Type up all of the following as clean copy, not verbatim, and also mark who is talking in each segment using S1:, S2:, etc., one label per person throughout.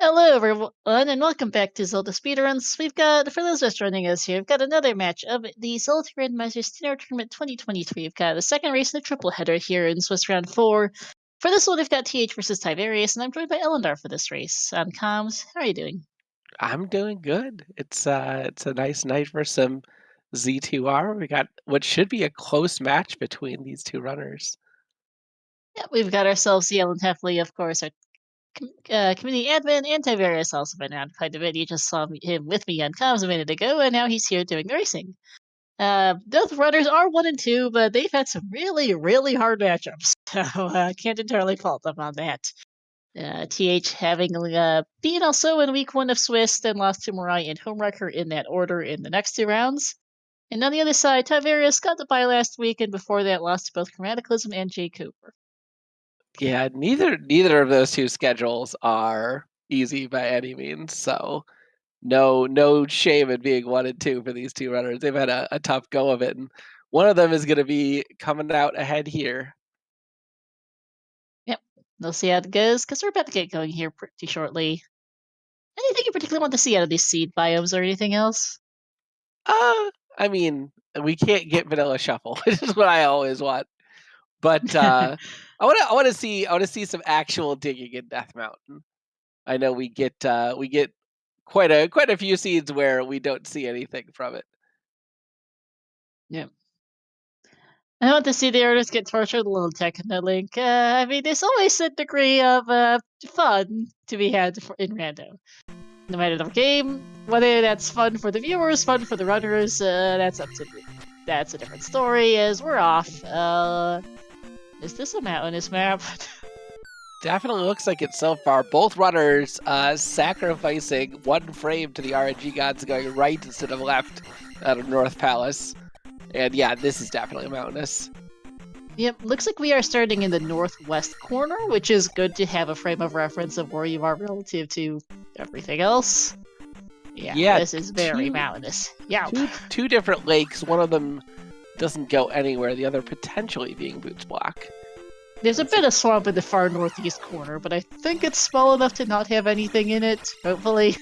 S1: Hello, everyone, and welcome back to Zelda Speedruns. We've got, for those just joining us here, we've got another match of the Zelda Randomizer Standard Tournament 2023. We've got the second race in the triple header here in Swiss Round 4. For this one, we've got TAH versus Tyvarius, and I'm joined by Elendar for this race. On comms, how are you doing?
S2: I'm doing good. It's a nice night for some Z2R. We got what should be a close match between these two runners.
S1: Yeah, we've got ourselves Yellen Heffley, of course, our community admin, and Tyvarius also been on quite a bit. You just saw him with me on comms a minute ago, and now he's here doing the racing. Both runners are 1 and 2, but they've had some really, really hard matchups, so can't entirely fault them on that. TH having beaten also in week 1 of Swiss, then lost to Mirai and Homewrecker in that order in the next 2 rounds. And on the other side, Tyvarius got the bye last week, and before that lost to both Chromaticalism and Jay Cooper.
S2: Yeah, neither of those two schedules are easy by any means. So no shame in being 1 and 2 for these two runners. They've had a tough go of it, and one of them is going to be coming out ahead here.
S1: Yep, we'll see how it goes, because we're about to get going here pretty shortly. Anything you particularly want to see out of these seed biomes or anything else?
S2: I mean, we can't get Vanilla Shuffle, which is what I always want. But I want to see some actual digging in Death Mountain. I know we get quite a few seeds where we don't see anything from it.
S1: Yeah. I want to see the artists get tortured a little technically. I mean, there's always a degree of fun to be had in random. No matter the game, whether that's fun for the viewers, fun for the runners, that's up to me. That's a different story, as we're off. Is this a mountainous map?
S2: Definitely looks like it so far. Both runners sacrificing 1 frame to the RNG gods, going right instead of left out of North Palace. And yeah, this is definitely mountainous.
S1: Yep, looks like we are starting in the northwest corner, which is good to have a frame of reference of where you are relative to everything else. Yeah, this is very mountainous. Yeah.
S2: Two different lakes. One of them doesn't go anywhere, the other potentially being Boots Block.
S1: There's a bit of swamp in the far northeast corner, but I think it's small enough to not have anything in it, hopefully.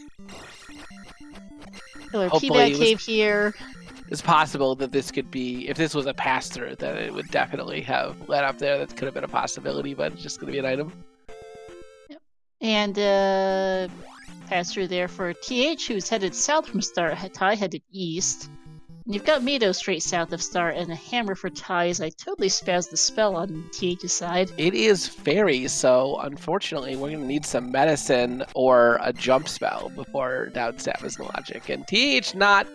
S1: Hopefully cave here.
S2: It's possible that this could be, if this was a pass-through, then it would definitely have led up there. That could have been a possibility, but it's just going to be an item.
S1: Yep. And pass-through there for TH, who's headed south from Star. Ty headed east. And you've got Mido straight south of Star, and a hammer for Ty, as I totally spazzed the spell on TH's side.
S2: It is fairy, so unfortunately we're going to need some medicine or a jump spell before downstab is the logic. And TH not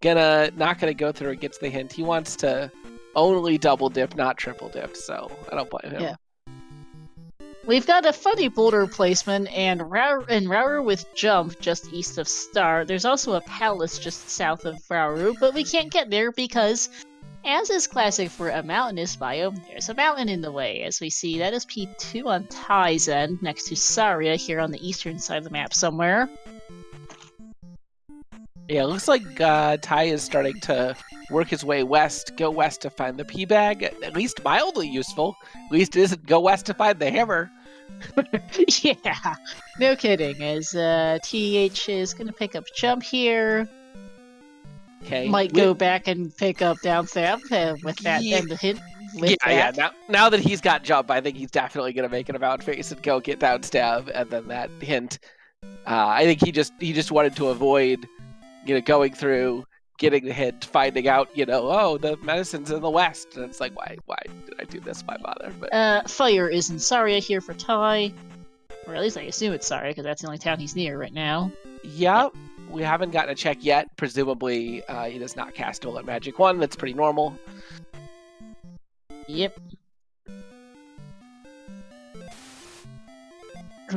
S2: gonna go through and gets the hint. He wants to only double dip, not triple dip, so I don't blame him.
S1: Yeah. We've got a funny boulder placement and Rauru with jump just east of Star. There's also a palace just south of Rauru, but we can't get there because, as is classic for a mountainous biome, there's a mountain in the way. As we see, that is P2 on Ty's end, next to Saria here on the eastern side of the map somewhere.
S2: Yeah, it looks like Ty is starting to work his way west, go west to find the P-Bag, at least mildly useful. At least it isn't go west to find the hammer.
S1: Yeah, no kidding, as TH is going to pick up jump here.
S2: Okay.
S1: Might go back and pick up down stab with that and the hint.
S2: Yeah. Now that he's got jump, I think he's definitely going to make an about face and go get down stab, and then that hint. I think he just wanted to avoid going through, getting the hint, finding out, oh, the medicine's in the west. And it's like, why did I do this? Why bother?
S1: But Fire is in Saria here for Ty. Or at least I assume it's Saria, because that's the only town he's near right now.
S2: Yep. We haven't gotten a check yet. Presumably, he does not cast Dual Magic 1. That's pretty normal.
S1: Yep.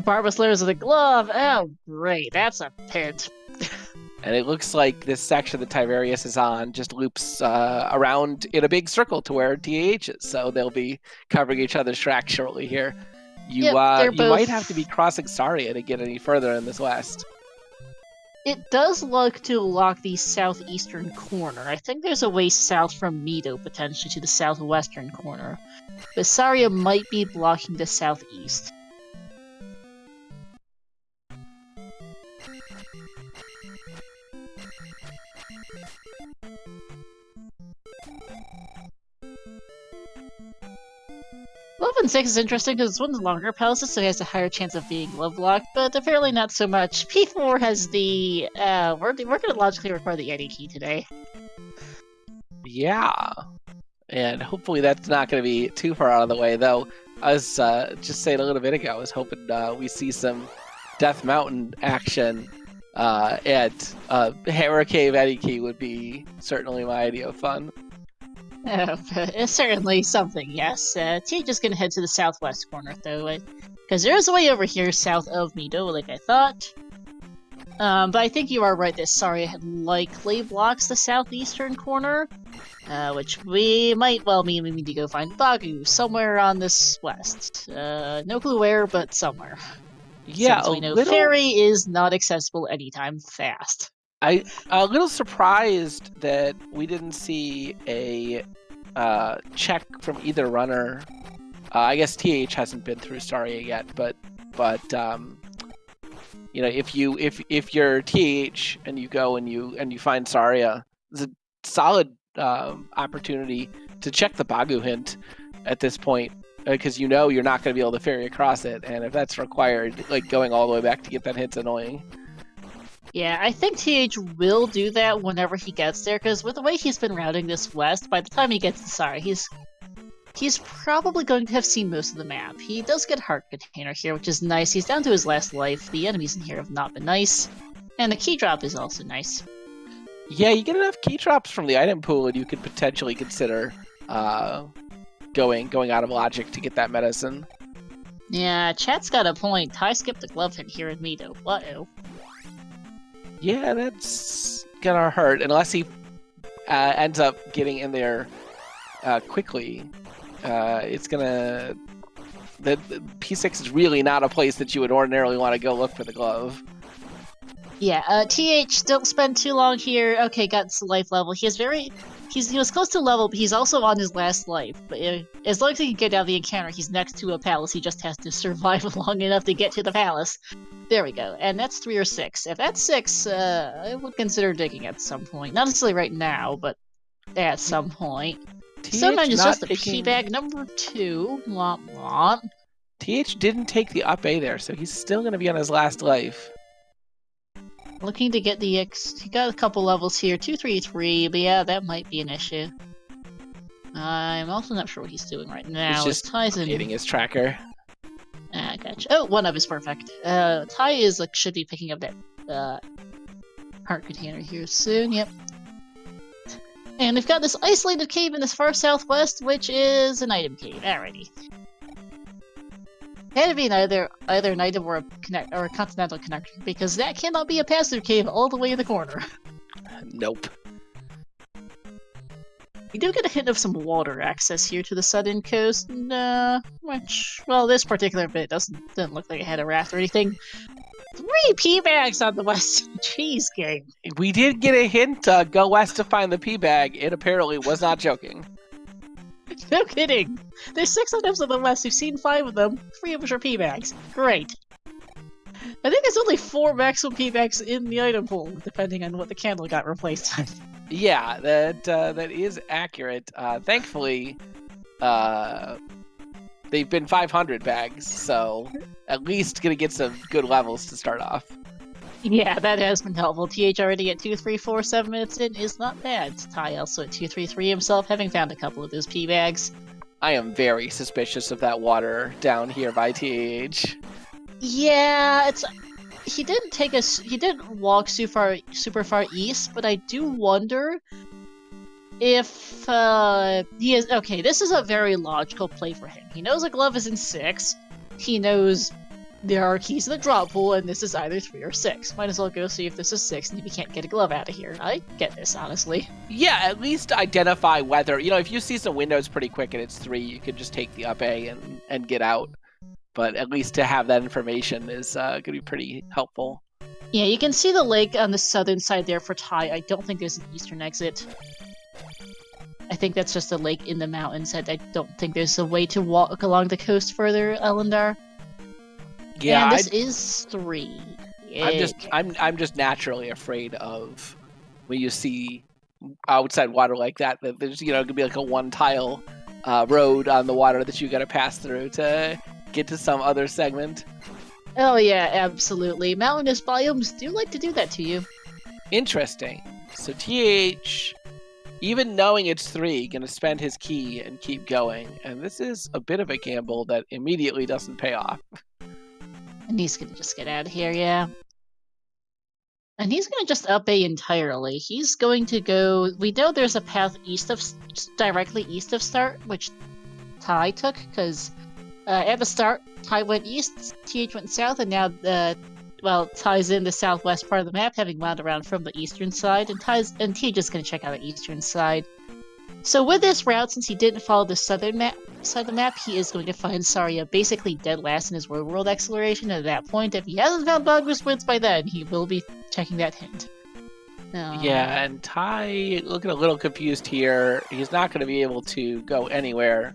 S1: Barba Slayers of the Glove. Oh, great. That's a hint.
S2: And it looks like this section that Tyvarius is on just loops around in a big circle to where TAH is. So they'll be covering each other's tracks shortly here. You might have to be crossing Saria to get any further in this west.
S1: It does look to lock the southeastern corner. I think there's a way south from Mido, potentially, to the southwestern corner. But Saria might be blocking the southeast. Eleven 6 is interesting because it's one of the longer palaces, so it has a higher chance of being love locked, but apparently not so much. P4 has the we're gonna logically require the Yeti key today.
S2: Yeah. And hopefully that's not going to be too far out of the way, though. I was just saying a little bit ago, I was hoping we see some Death Mountain action at Hammer Cave Eddie Key would be certainly my idea of fun.
S1: It's certainly something, yes. TAH is gonna head to the southwest corner, though, because there is a way over here south of Mido, like I thought. But I think you are right that Saria likely blocks the southeastern corner, which we might well mean we need to go find Bagu somewhere on this west. No clue where, but somewhere.
S2: Yeah,
S1: Since we know ferry is not accessible anytime fast.
S2: I'm a little surprised that we didn't see a check from either runner. I guess TAH hasn't been through Saria yet, but you know, if you're TAH and you go and you find Saria, it's a solid opportunity to check the Bagu hint at this point, because you know you're not going to be able to ferry across it, and if that's required, like going all the way back to get that hint's annoying.
S1: Yeah, I think TH will do that whenever he gets there, because with the way he's been routing this west, by the time he gets to Saria, he's probably going to have seen most of the map. He does get Heart Container here, which is nice. He's down to his last life. The enemies in here have not been nice. And the key drop is also nice.
S2: Yeah, you get enough key drops from the item pool, and you could potentially consider going out of logic to get that medicine.
S1: Yeah, chat's got a point. Ty skipped the glove hit here in Mido. Uh-oh.
S2: Yeah, that's gonna hurt, unless he ends up getting in there quickly. It's gonna... The P6 is really not a place that you would ordinarily want to go look for the glove.
S1: Yeah, TH, don't spend too long here. Okay, got to life level. He was close to level, but he's also on his last life. But as long as he can get out of the encounter, he's next to a palace. He just has to survive long enough to get to the palace. There we go. And that's 3 or 6. If that's 6, I would consider digging at some point. Not necessarily right now, but at some point. Sometimes it's just a P-bag number 2. Womp womp.
S2: TH didn't take the up A there, so he's still going to be on his last life.
S1: Looking to get the X. He got a couple levels here, 2, 3, 3, but yeah, that might be an issue. I'm also not sure what he's doing right now.
S2: He's just hitting his tracker.
S1: Ah, gotcha. Oh, 1 up is perfect. Ty is should be picking up that heart container here soon. Yep. And we've got this isolated cave in this far southwest, which is an item cave. Alrighty. Had to be either an item or a continental connector, because that cannot be a passive cave all the way in the corner.
S2: Nope.
S1: We do get a hint of some water access here to the southern coast, which, well, this particular bit doesn't look like it had a raft or anything. 3 P-bags on the west. Jeez, game.
S2: We did get a hint, go west to find the P-bag. It apparently was not joking.
S1: No kidding! There's 6 items on the west, we've seen 5 of them, 3 of which are P-bags. Great. I think there's only 4 maximum P-bags in the item pool, depending on what the candle got replaced on.
S2: Yeah, that is accurate. Thankfully, they've been 500 bags, so at least gonna get some good levels to start off.
S1: Yeah, that has been helpful. TH already at 2, 3, 4, 7 minutes in is not bad. Ty also at 2, 3, 3 himself, having found a couple of those P-bags.
S2: I am very suspicious of that water down here by TAH.
S1: Yeah, he didn't walk super far east, but I do wonder if he is okay. This is a very logical play for him. He knows a glove is in 6. He knows there are keys in the drop pool, and this is either 3 or 6. Might as well go see if this is 6, and if you can't get a glove out of here. I get this, honestly.
S2: Yeah, at least identify whether, if you see some windows pretty quick and it's 3, you could just take the up A and get out. But at least to have that information is going to be pretty helpful.
S1: Yeah, you can see the lake on the southern side there for Ty. I don't think there's an eastern exit. I think that's just a lake in the mountains. I don't think there's a way to walk along the coast further, Elendar.
S2: Yeah,
S1: and this is 3.
S2: I'm just naturally afraid of when you see outside water like that there's gonna be like a one tile road on the water that you got to pass through to get to some other segment.
S1: Oh yeah, absolutely. Mountainous biomes do like to do that to you.
S2: Interesting. So TAH, even knowing it's 3, gonna spend his key and keep going, and this is a bit of a gamble that immediately doesn't pay off.
S1: And he's gonna just get out of here, yeah. And he's gonna just up A entirely. He's going to go. We know there's a path directly east of start, which Ty took, because at the start, Ty went east, TH went south, and now Ty's in the southwest part of the map, having wound around from the eastern side, and TH is going to check out the eastern side. So with this route, since he didn't follow the southern side of the map, he is going to find Saria basically dead last in his world exploration. At that point, if he hasn't found Bogger's Woods by then, he will be checking that hint.
S2: Yeah, and Ty looking a little confused here. He's not going to be able to go anywhere.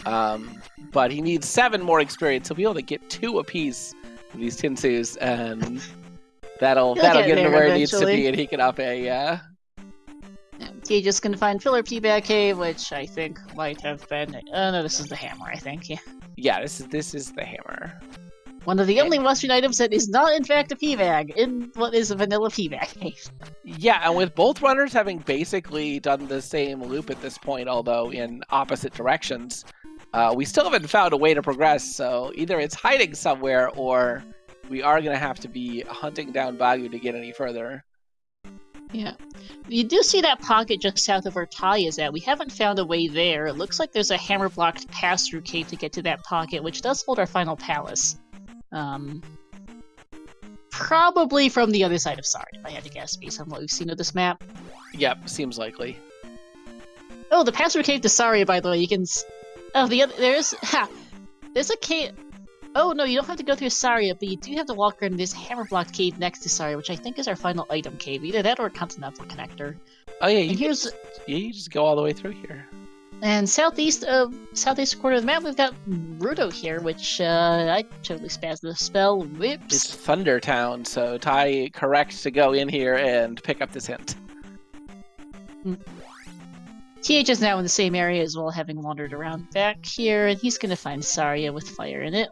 S2: But he needs 7 more experience. He'll be able to get 2 apiece of these Tinsus, and that'll get him where he needs to be, and he can up A, yeah.
S1: He's just gonna find Filler P-Bag Cave, which I think might have been. No, this is the hammer, I think, yeah.
S2: Yeah, this is the hammer.
S1: One of the only Western items that is not, in fact, a P-Bag in what is a vanilla P-Bag cave.
S2: Yeah, and with both runners having basically done the same loop at this point, although in opposite directions, we still haven't found a way to progress, so either it's hiding somewhere, or we are going to have to be hunting down Bagu to get any further.
S1: Yeah. You do see that pocket just south of where Ty is at. We haven't found a way there. It looks like there's a hammer-blocked pass-through cave to get to that pocket, which does hold our final palace. Probably from the other side of Sard, if I had to guess, based on what we've seen of this map.
S2: Yep, seems likely.
S1: Oh, the pass-through cave to Saria, by the way, you can... Oh, there's a cave... Oh, no, you don't have to go through Saria, but you do have to walk around this hammer-blocked cave next to Saria, which I think is our final item cave. Either that or a continental connector.
S2: Oh, yeah, you just go all the way through here.
S1: And southeast quarter of the map, we've got Rudo here, which I totally spazzed the spell. Whoops.
S2: It's Thunder Town, so Ty correct to go in here and pick up this hint.
S1: TH is now in the same area as well, having wandered around back here, and he's going to find Saria with fire in it.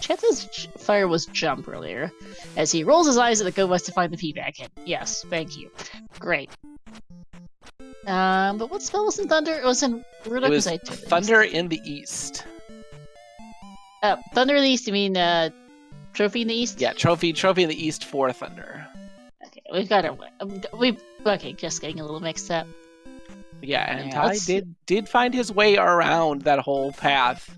S1: Chance's fire was jump earlier, as he rolls his eyes at the Go West to find the P-Bag hint. Yes, thank you. Great. But what spell was in Thunder? It was in Rudo.
S2: It was Thunder in the East.
S1: Thunder in the East, you mean Trophy in the East?
S2: Yeah, Trophy in the East for Thunder.
S1: Okay, we've got our... Okay, just getting a little mixed up.
S2: Yeah, and Ty did find his way around that whole path,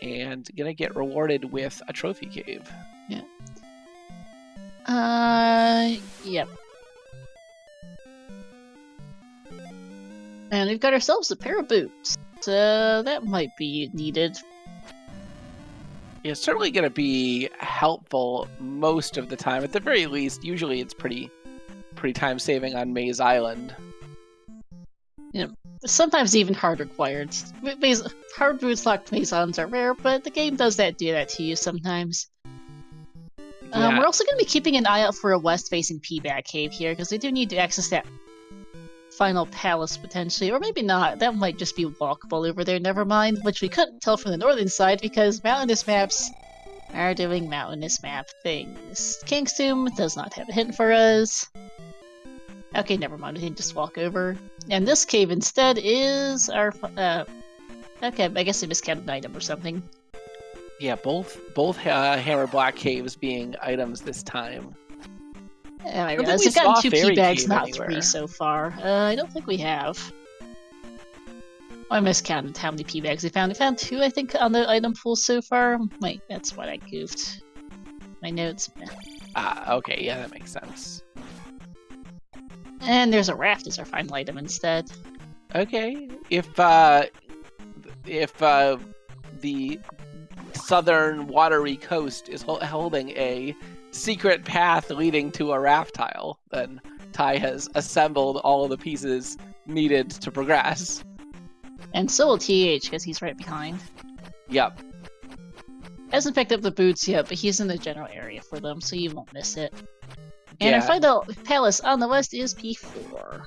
S2: and gonna get rewarded with a trophy cave.
S1: Yeah. Yep. And we've got ourselves a pair of boots, so that might be needed.
S2: Yeah, it's certainly gonna be helpful most of the time. At the very least, usually it's pretty time saving on Maze Island.
S1: You know, sometimes even hard required. Hard boots locked Maze Islands are rare, but the game does do that to you sometimes.
S2: Yeah.
S1: We're also going to be keeping an eye out for a west-facing P-Bag cave here, because we do need to access that final palace potentially, or maybe not. That might just be walkable over there, never mind, which we couldn't tell from the northern side because mountainous maps are doing mountainous map things. King's Tomb does not have a hint for us. Okay, never mind, we can just walk over. And this cave instead is our... okay, I guess I miscounted an item or something.
S2: Yeah, both Hammer Black Caves being items this time.
S1: Yeah, I realize we've gotten 2 P-Bags, not
S2: anywhere.
S1: 3 so far. I don't think we have. Oh, I miscounted how many P-Bags we found. We found 2, I think, on the item pool so far. Wait, that's what I goofed. My notes.
S2: Okay, yeah, that makes sense.
S1: And there's a raft as our final item instead.
S2: Okay, if the southern watery coast is holding a secret path leading to a raft tile, then Ty has assembled all of the pieces needed to progress.
S1: And so will TH, because he's right behind.
S2: Yep.
S1: Hasn't picked up the boots yet, but he's in the general area for them, so you won't miss it. And
S2: Yeah.
S1: our final palace on the west is P4.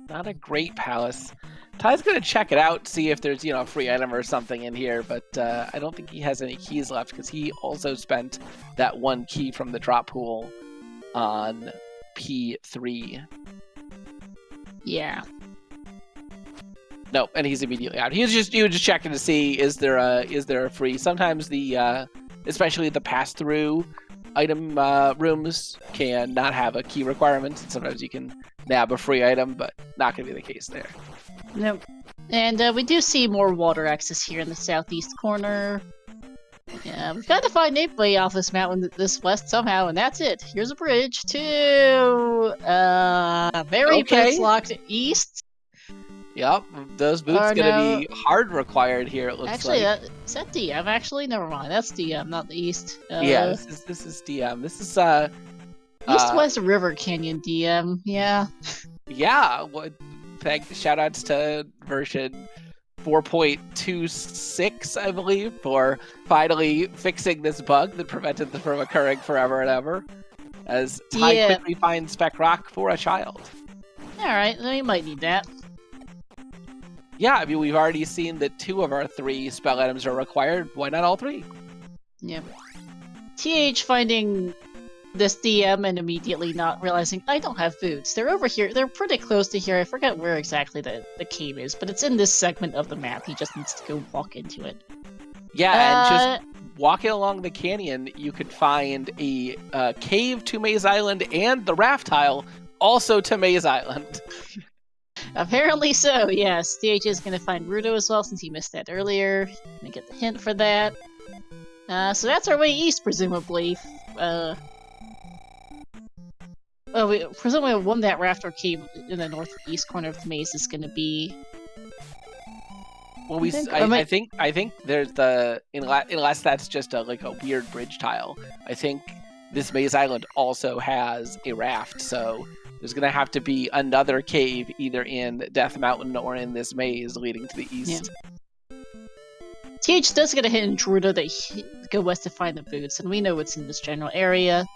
S2: Not a great palace. Ty's gonna check it out, see if there's a free item or something in here, but I don't think he has any keys left because he also spent that one key from the drop pool on P3.
S1: Yeah.
S2: No, and he's immediately out. He was just checking to see is there a free. Sometimes the especially the pass through item rooms can not have a key requirement, and sometimes you can nab a free item, but not gonna be the case there.
S1: Nope. And we do see more water access here in the southeast corner. Yeah, we've got to find a way off this mountain this west somehow, and that's it. Here's a bridge to very boots locked east.
S2: Yep, those boots gonna be hard required here. It looks
S1: actually,
S2: like.
S1: Is that DM? Actually, never mind. That's DM, not the east.
S2: Yeah, this is DM. This is
S1: East-West River Canyon DM. Yeah.
S2: Yeah. Shout outs to version 4.26, I believe, for finally fixing this bug that prevented them from occurring forever and ever. As Ty quickly finds Spec Rock for a child.
S1: All right, then we might need that.
S2: Yeah, I mean, we've already seen that 2 of our 3 spell items are required. Why not all 3?
S1: Yep. TH finding this DM and immediately not realizing I don't have boots. They're over here. They're pretty close to here. I forget where exactly the cave is, but it's in this segment of the map. He just needs to go walk into it.
S2: Yeah, and just walking along the canyon, you could find a cave to Maze Island and the raft tile also to Maze Island.
S1: Apparently so, yes. TH is going to find Rudo as well, since he missed that earlier. Gonna get the hint for that. So that's our way east, presumably. Presumably one that raft or cave in the northeast corner of the maze is going to be...
S2: Well, I think there's the... Unless that's just a weird bridge tile. I think this Maze Island also has a raft, so... There's going to have to be another cave either in Death Mountain or in this maze leading to the east.
S1: Yeah. TH does get a hint in Druida that he go west to find the boots, and we know it's in this general area.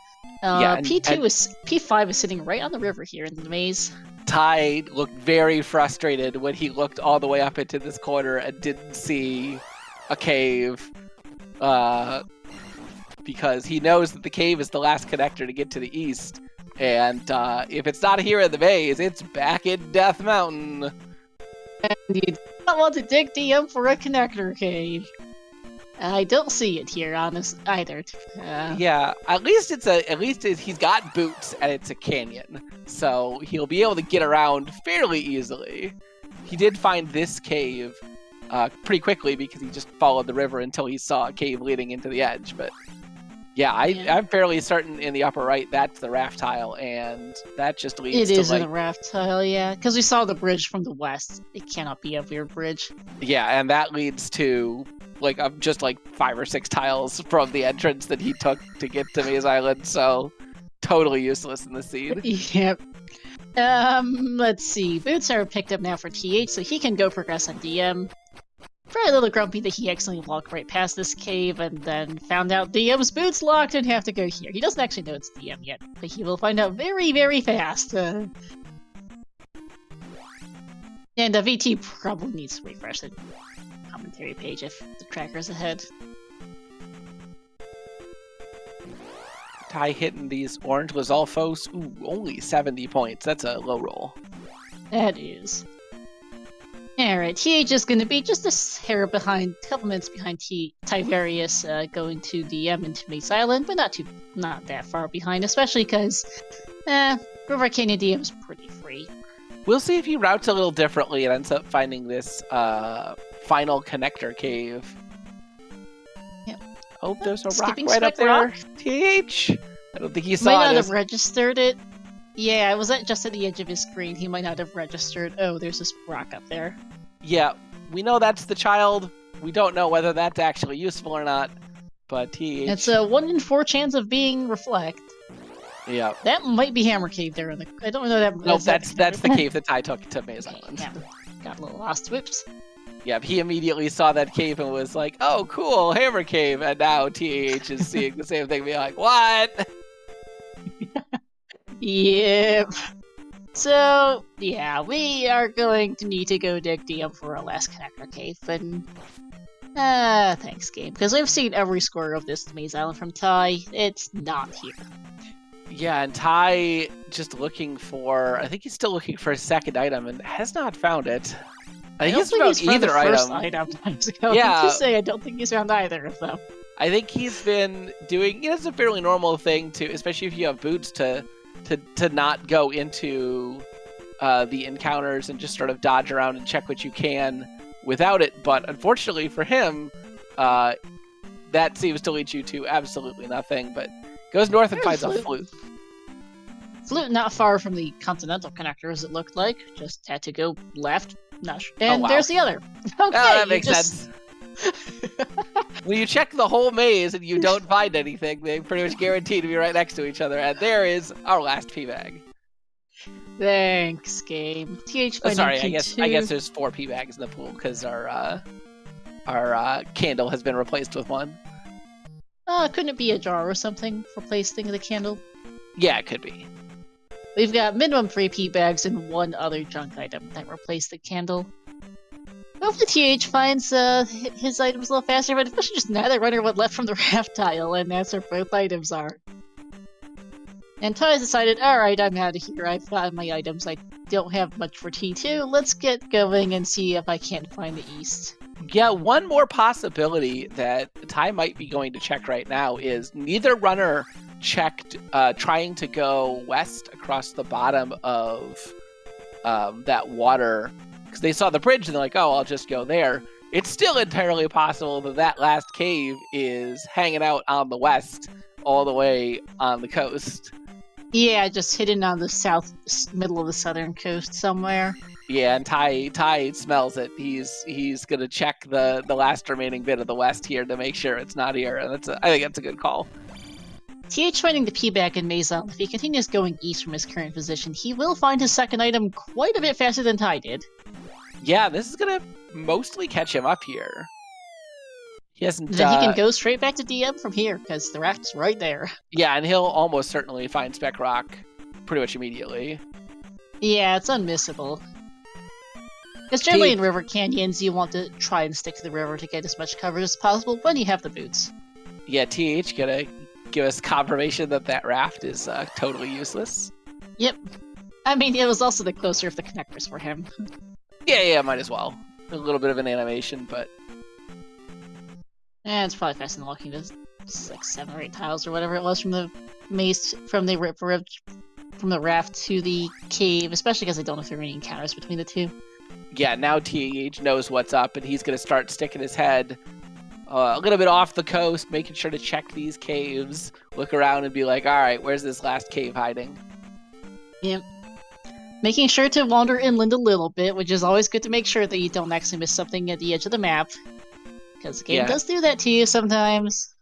S1: P5 is sitting right on the river here in the maze.
S2: Ty looked very frustrated when he looked all the way up into this corner and didn't see a cave. Because he knows that the cave is the last connector to get to the east. And if it's not here in the maze, it's back in Death Mountain.
S1: And you don't want to dig DM for a connector cave. I don't see it here, either.
S2: Yeah, at least he's got boots and it's a canyon, so he'll be able to get around fairly easily. He did find this cave pretty quickly because he just followed the river until he saw a cave leading into the edge, but... Yeah, I'm fairly certain in the upper right that's the raft tile, and that just leads to
S1: It is the raft tile, yeah. Because we saw the bridge from the west. It cannot be a weird bridge.
S2: Yeah, and that leads to just 5 or 6 tiles from the entrance that he took to get to Maze Island, so totally useless in the scene.
S1: Yep. Let's see. Boots are picked up now for TH, so he can go progress on DM. Probably a little grumpy that he accidentally walked right past this cave and then found out DM's boots locked and have to go here. He doesn't actually know it's DM yet, but he will find out very, very fast. And VT probably needs to refresh the commentary page if the tracker's ahead.
S2: Ty hitting these orange Lizalfos. Ooh, only 70 points. That's a low roll.
S1: That is. Alright, TH is going to be just a hair behind, a couple minutes behind Tyvarius going to DM into Maze Island, but not that far behind, especially because River Canyon DM is pretty free.
S2: We'll see if he routes a little differently and ends up finding this final connector cave.
S1: Yep.
S2: Oh, there's a rock right up there. TH! I don't think he saw it.
S1: Might not have registered it. Yeah, it was just at the edge of his screen. He might not have registered. Oh, there's this rock up there.
S2: Yeah, we know that's the child. We don't know whether that's actually useful or not, but TH...
S1: It's a 1 in 4 chance of being Reflect.
S2: Yeah.
S1: That might be Hammer Cave there. I don't know that...
S2: No, that's the cave that Ty took to Maze Island.
S1: Yeah, got a little lost. Whoops.
S2: Yeah, he immediately saw that cave and was like, "Oh, cool, hammer cave." And now TAH is seeing the same thing, being like, "What?"
S1: Yep. So, yeah, we are going to need to go dig DM for our last connector cave, and thanks, game, because we've seen every score of this Maze Island from Ty. It's not here.
S2: Yeah, and Ty just looking for, I think he's still looking for a second item and has not found it. I think he's found either
S1: item.
S2: Yeah.
S1: I don't think he's found either of them.
S2: I think he's been doing, it's a fairly normal thing to, especially if you have boots, to not go into the encounters and just sort of dodge around and check what you can without it. But unfortunately for him, that seems to lead you to absolutely nothing, but goes north and finds a flute.
S1: Flute not far from the continental connectors, it looked like. Just had to go left. Not sure. And
S2: wow.
S1: There's the other. Okay,
S2: that makes sense. When you check the whole maze and you don't find anything, they pretty much guarantee to be right next to each other. And there is our last P bag.
S1: Thanks, game. TH
S2: sorry, I guess there's 4 P bags in the pool because our candle has been replaced with one.
S1: Couldn't it be a jar or something for placing the candle?
S2: Yeah, it could be.
S1: We've got minimum 3 P bags and 1 other junk item that replaced the candle. Hopefully TH finds his items a little faster, but especially just neither runner went left from the raft tile, and that's where both items are. And Ty's decided, alright, I'm out of here, I've got my items, I don't have much for T2, let's get going and see if I can't find the east.
S2: Yeah, one more possibility that Ty might be going to check right now is neither runner checked trying to go west across the bottom of that water, because they saw the bridge and they're like, oh, I'll just go there. It's still entirely possible that that last cave is hanging out on the west, all the way on the coast.
S1: Yeah, just hidden on the middle of the southern coast somewhere.
S2: Yeah, and Ty smells it. He's gonna check the last remaining bit of the west here to make sure it's not here, and I think that's a good call.
S1: TH finding the P back in Maze Island. If he continues going east from his current position, he will find his second item quite a bit faster than Ty did.
S2: Yeah, this is gonna mostly catch him up here. He hasn't.
S1: Then he can go straight back to DM from here because the raft's right there.
S2: Yeah, and he'll almost certainly find Spec Rock pretty much immediately.
S1: Yeah, it's unmissable. Because generally in river canyons, you want to try and stick to the river to get as much coverage as possible when you have the boots.
S2: Yeah, TH gonna give us confirmation that that raft is totally useless.
S1: Yep. I mean, it was also the closer of the connectors for him.
S2: Yeah, might as well. A little bit of an animation, but...
S1: It's probably faster than walking to like 7 or 8 tiles or whatever it was from the maze, from the raft to the cave, especially because I don't know if there are any encounters between the two.
S2: Yeah, now TAH knows what's up, and he's going to start sticking his head a little bit off the coast, making sure to check these caves, look around and be like, alright, where's this last cave hiding?
S1: Yep. Making sure to wander inland a little bit, which is always good to make sure that you don't actually miss something at the edge of the map. Because the game does do that to you sometimes.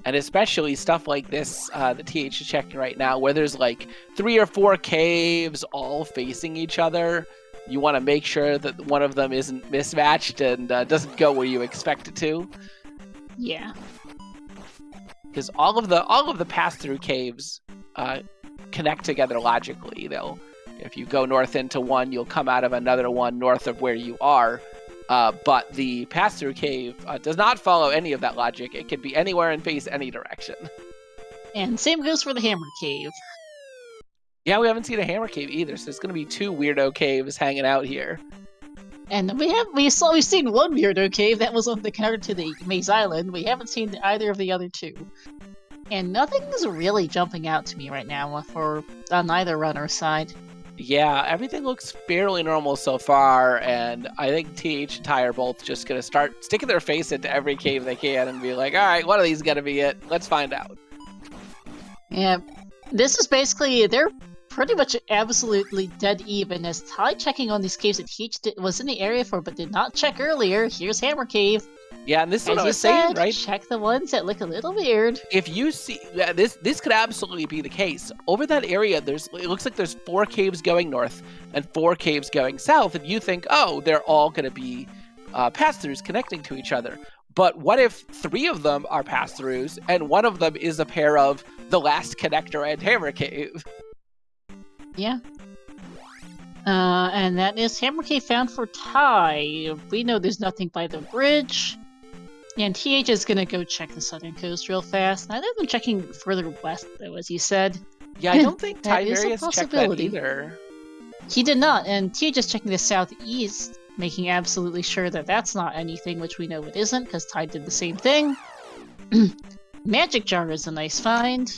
S2: And especially stuff like this that TH is checking right now, where there's like 3 or 4 caves all facing each other. You want to make sure that one of them isn't mismatched and doesn't go where you expect it to.
S1: Yeah.
S2: Because all of the pass-through caves connect together logically. If you go north into one, you'll come out of another one north of where you are. But the pass-through cave does not follow any of that logic. It can be anywhere and face any direction. And
S1: same goes for the hammer cave.
S2: Yeah, we haven't seen a hammer cave either, so it's going to be 2 weirdo caves hanging out here.
S1: And we've seen one weirdo cave that was on the connector to the Maze Island. We haven't seen either of the other 2. And nothing's really jumping out to me right now on either runner's side.
S2: Yeah, everything looks fairly normal so far, and I think TH and Ty are both just going to start sticking their face into every cave they can and be like, alright, one of these is going to be it. Let's find out.
S1: Yeah, this is basically, they're pretty much absolutely dead even, as Ty checking on these caves that he was in the area for but did not check earlier. Here's Hammer Cave.
S2: Yeah, and this is what I was saying, right?
S1: Check the ones that look a little weird.
S2: If you see, this could absolutely be the case. Over that area, it looks like there's 4 caves going north and 4 caves going south, and you think, oh, they're all going to be pass-throughs connecting to each other. But what if 3 of them are pass-throughs and one of them is a pair of the last connector and Hammer Cave?
S1: Yeah. And that is Hammer Cave found for Ty. We know there's nothing by the bridge. And TH is gonna go check the southern coast real fast. Neither of them checking further west, though, as you said.
S2: Yeah, I don't think
S1: That is a
S2: Tyvarius checked that
S1: possibility.
S2: either.
S1: He did not, and TH is checking the southeast, making absolutely sure that that's not anything, which we know it isn't, because Ty did the same thing. Magic Jar is a nice find.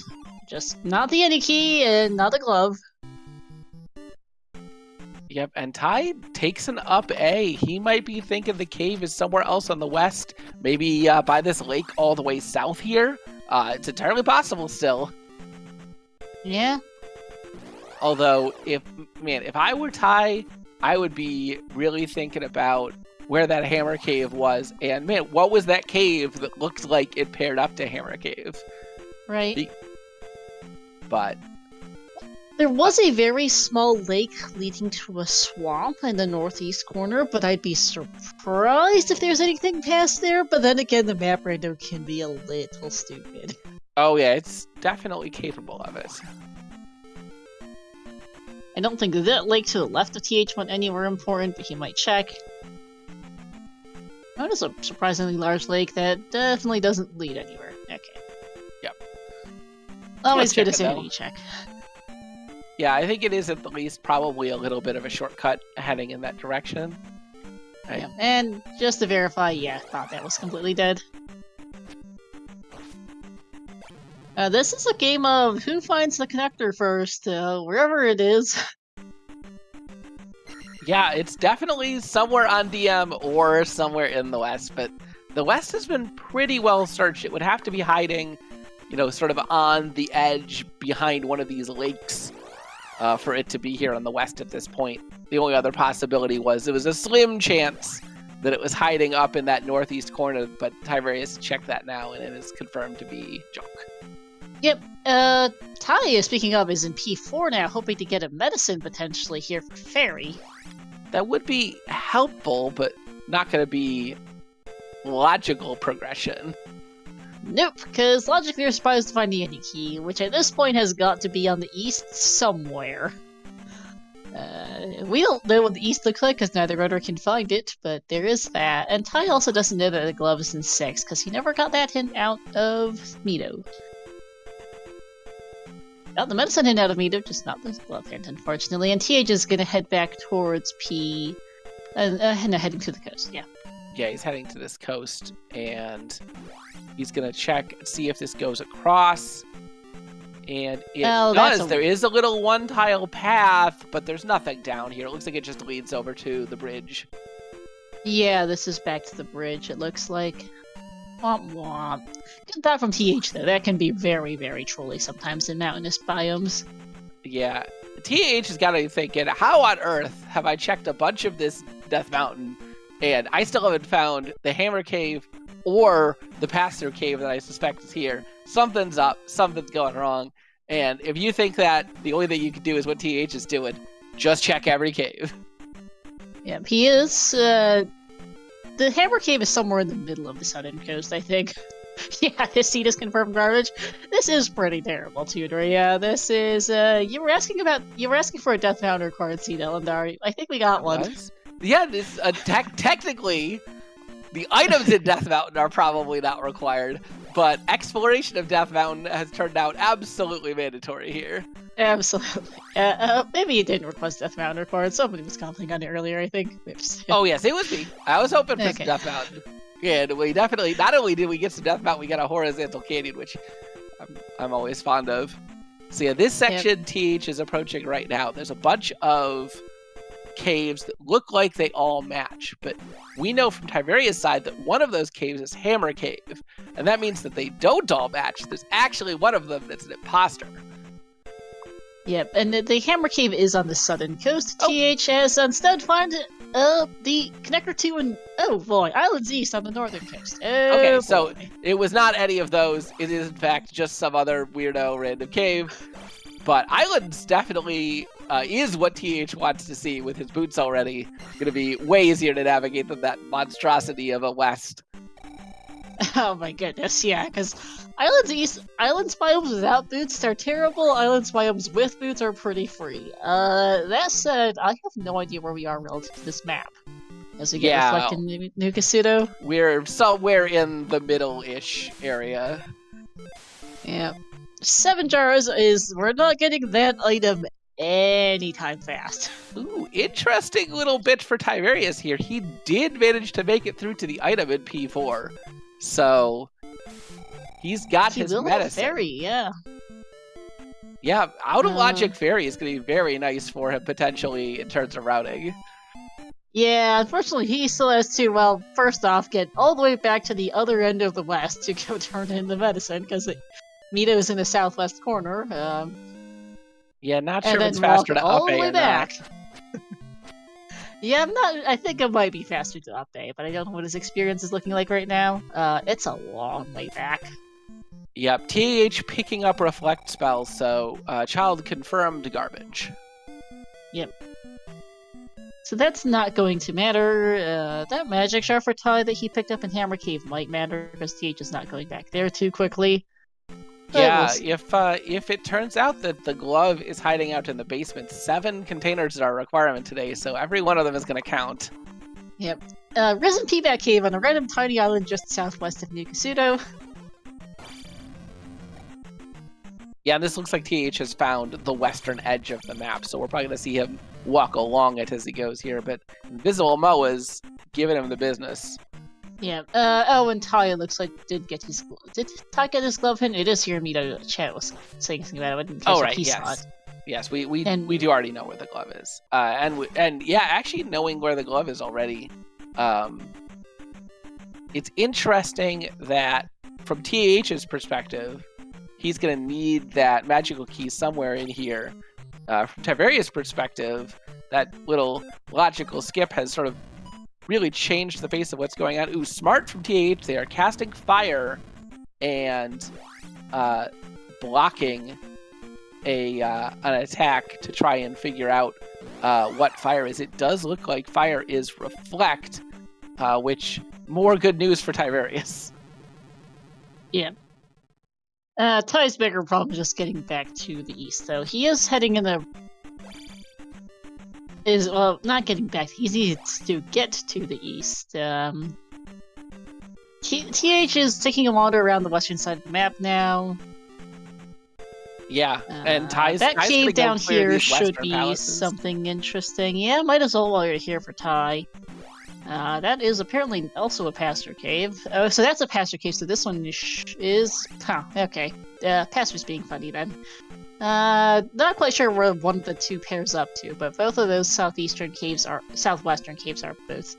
S1: Just not the Any Key and not a glove.
S2: Yep, and Ty takes an up A. He might be thinking the cave is somewhere else on the west, maybe by this lake all the way south here. It's entirely possible still.
S1: Yeah.
S2: Although, if I were Ty, I would be really thinking about where that Hammer Cave was, and man, what was that cave that looked like it paired up to Hammer Cave?
S1: Right.
S2: But
S1: there was a very small lake leading to a swamp in the northeast corner, but I'd be surprised if there's anything past there. But then again, the map random can be a little stupid.
S2: Oh yeah, it's definitely capable of it.
S1: I don't think that lake to the left of TH went anywhere important, but he might check. That is a surprisingly large lake that definitely doesn't lead anywhere. Okay.
S2: Yep.
S1: Always
S2: check
S1: good
S2: it,
S1: to sanity check.
S2: Yeah, I think it is at the least probably a little bit of a shortcut heading in that direction. Right.
S1: Yeah. And just to verify, yeah, thought that was completely dead. This is a game of who finds the connector first, wherever it is.
S2: Yeah, it's definitely somewhere on DM or somewhere in the west, but the west has been pretty well searched. It would have to be hiding, sort of on the edge behind one of these lakes for it to be here on the west at this point. The only other possibility was it was a slim chance that it was hiding up in that northeast corner, but Tyvarius checked that now, and it is confirmed to be junk.
S1: Yep. Ty, speaking of, is in P4 now, hoping to get a medicine potentially here for Fairy.
S2: That would be helpful, but not going to be logical progression.
S1: Nope, because logically you're surprised to find the Any Key, which at this point has got to be on the east somewhere. We don't know what the east looks like because neither runner can find it, but there is that. And Ty also doesn't know that the glove is in 6 because he never got that hint out of Mito. Got the medicine hint out of Mito, just not the glove hint, unfortunately. And TH is going to head back towards P, heading to the coast. Yeah.
S2: Yeah, he's heading to this coast, and he's going to check and see if this goes across. And it does. There is a little one-tile path, but there's nothing down here. It looks like it just leads over to the bridge.
S1: Yeah, this is back to the bridge, it looks like. Womp womp. Get that from TH, though. That can be very, very trolly sometimes in mountainous biomes.
S2: Yeah. TH has got to be thinking, how on earth have I checked a bunch of this Death Mountain, and I still haven't found the Hammer Cave or the pass-through cave that I suspect is here? Something's up. Something's going wrong. And if you think that the only thing you can do is what TH is doing, just check every cave.
S1: Yeah, he is. The Hammer Cave is somewhere in the middle of the southern coast, I think. Yeah, his seat is confirmed garbage. This is pretty terrible, Tudor. Yeah, this is. You were asking for a Death Mountain required seat, Elendar. I think we got one.
S2: Yeah, this technically, the items in Death Mountain are probably not required, but exploration of Death Mountain has turned out absolutely mandatory here.
S1: Absolutely. Maybe you didn't request Death Mountain required. Somebody was commenting on it earlier, I think.
S2: Oh yes, it was me. I was hoping for some Death Mountain. Yeah, and we definitely, not only did we get some Death Mountain, we got a horizontal canyon, which I'm always fond of. So yeah, this section TH is approaching right now. There's a bunch of caves that look like they all match, but we know from Tyvarius' side that one of those caves is Hammer Cave, and that means that they don't all match. There's actually one of them that's an imposter. Yep,
S1: and the Hammer Cave is on the southern coast. TH has instead found the connector to Islands East on the northern coast.
S2: Okay, so it was not any of those. It is in fact just some other weirdo random cave. But Islands definitely is what TH wants to see with his boots already. Going to be way easier to navigate than that monstrosity of a west.
S1: Oh my goodness, yeah, because Islands biomes without boots are terrible, Islands biomes with boots are pretty free. That said, I have no idea where we are relative to this map. As we get reflected in New Kasuto.
S2: We're somewhere in the middle-ish area.
S1: Yeah. 7 jars we're not getting that item anytime fast.
S2: Ooh, interesting little bit for Tyvarius here. He did manage to make it through to the item in P4. So he's got his medicine.
S1: Fairy, yeah.
S2: Yeah, out of logic fairy is going to be very nice for him potentially in terms of routing.
S1: Yeah, unfortunately he still has to, well, first off, get all the way back to the other end of the west to go turn in the medicine, because Mito's in the southwest corner.
S2: Yeah, not sure if it's faster to up A or
S1: back. Yeah, I think it might be faster to up A, but I don't know what his experience is looking like right now. It's a long way back.
S2: Yep, TAH picking up reflect spells, so child confirmed garbage.
S1: Yep. So that's not going to matter. That magic shard for Ty that he picked up in Hammer Cave might matter, because TH is not going back there too quickly.
S2: Yeah, if it turns out that the glove is hiding out in the basement, 7 containers are a requirement today, so every one of them is going to count.
S1: Yep. Risen Peaback Cave on a random tiny island just southwest of New Kasuto.
S2: Yeah, and this looks like TH has found the western edge of the map, so we're probably going to see him walk along it as he goes here, but Invisible Moa's giving him the business.
S1: Yeah, and Ty, it looks like, did Ty get his glove in? It is here, Mito chat was saying something about it, but in case
S2: right,
S1: he
S2: yes.
S1: saw it.
S2: Yes, we do already know where the glove is. And yeah, actually knowing where the glove is already, it's interesting that from TAH's perspective, he's going to need that magical key somewhere in here. From Tyvarius' perspective, that little logical skip has sort of really changed the face of what's going on. Ooh, smart from TAH. They are casting fire and blocking an attack to try and figure out what fire is. It does look like fire is reflect, which more good news for Tyvarius.
S1: Yeah. Ty's bigger problem is just getting back to the east, though. He is heading in the... not getting back. He needs to get to the east. TH is taking a wander around the western side of the map now.
S2: Yeah, and Ty's
S1: that cave down here should be
S2: palaces.
S1: Something interesting. Yeah, might as well while you're here for Ty. That is apparently also a pastor cave. Oh, so that's a pastor cave, so this one is... Huh, okay. Pastor's being funny then. Not quite sure where one of the two pairs up to, but both of those southwestern caves are both,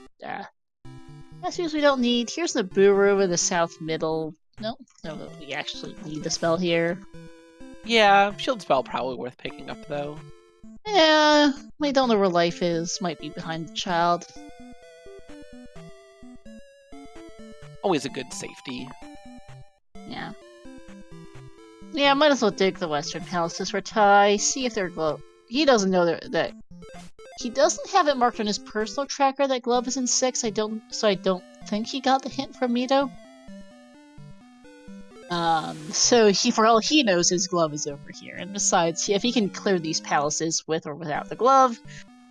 S1: pastors we don't need. Here's the Buru in the south middle. No, we actually need the spell here.
S2: Yeah, shield spell probably worth picking up, though.
S1: Yeah, I don't know where life is. Might be behind the child.
S2: Always a good safety.
S1: Yeah. Yeah, might as well dig the western palaces for Ty, see if they're glove. He doesn't know that he doesn't have it marked on his personal tracker that glove is in 6. I don't think he got the hint from Mito. So for all he knows, his glove is over here. And besides, if he can clear these palaces with or without the glove,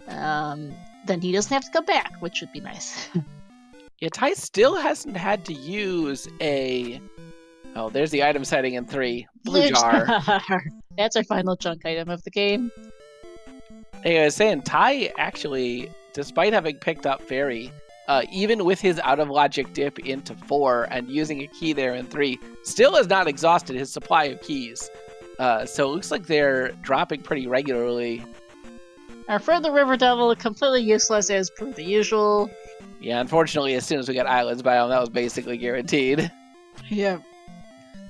S1: then he doesn't have to come back, which would be nice.
S2: Yeah, Ty still hasn't had to use a... Oh, there's the item setting in 3. Blue jar.
S1: That's our final junk item of the game.
S2: Hey, I was saying, Ty actually, despite having picked up Fairy, even with his out-of-logic dip into 4 and using a key there in 3, still has not exhausted his supply of keys. So it looks like they're dropping pretty regularly.
S1: Our friend the River Devil, completely useless as per the usual.
S2: Yeah, unfortunately, as soon as we got Islands Biome, that was basically guaranteed.
S1: Yeah.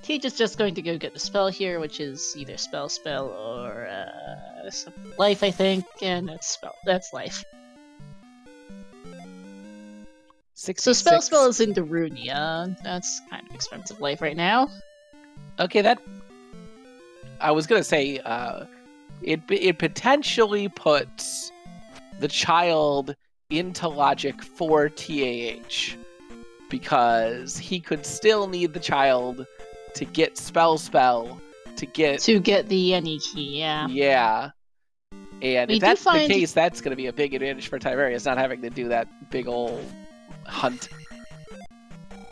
S1: Teach is just going to go get the spell here, which is either spell or life, I think, and that's life.
S2: 66.
S1: So spell is in Darunia. That's kind of expensive life right now.
S2: Okay, I was gonna say, it potentially puts the child into logic for TAH, because he could still need the child to get spell to get
S1: the any key.
S2: Yeah. And if that's the case, that's going to be a big advantage for Tyvarius, not having to do that big old hunt.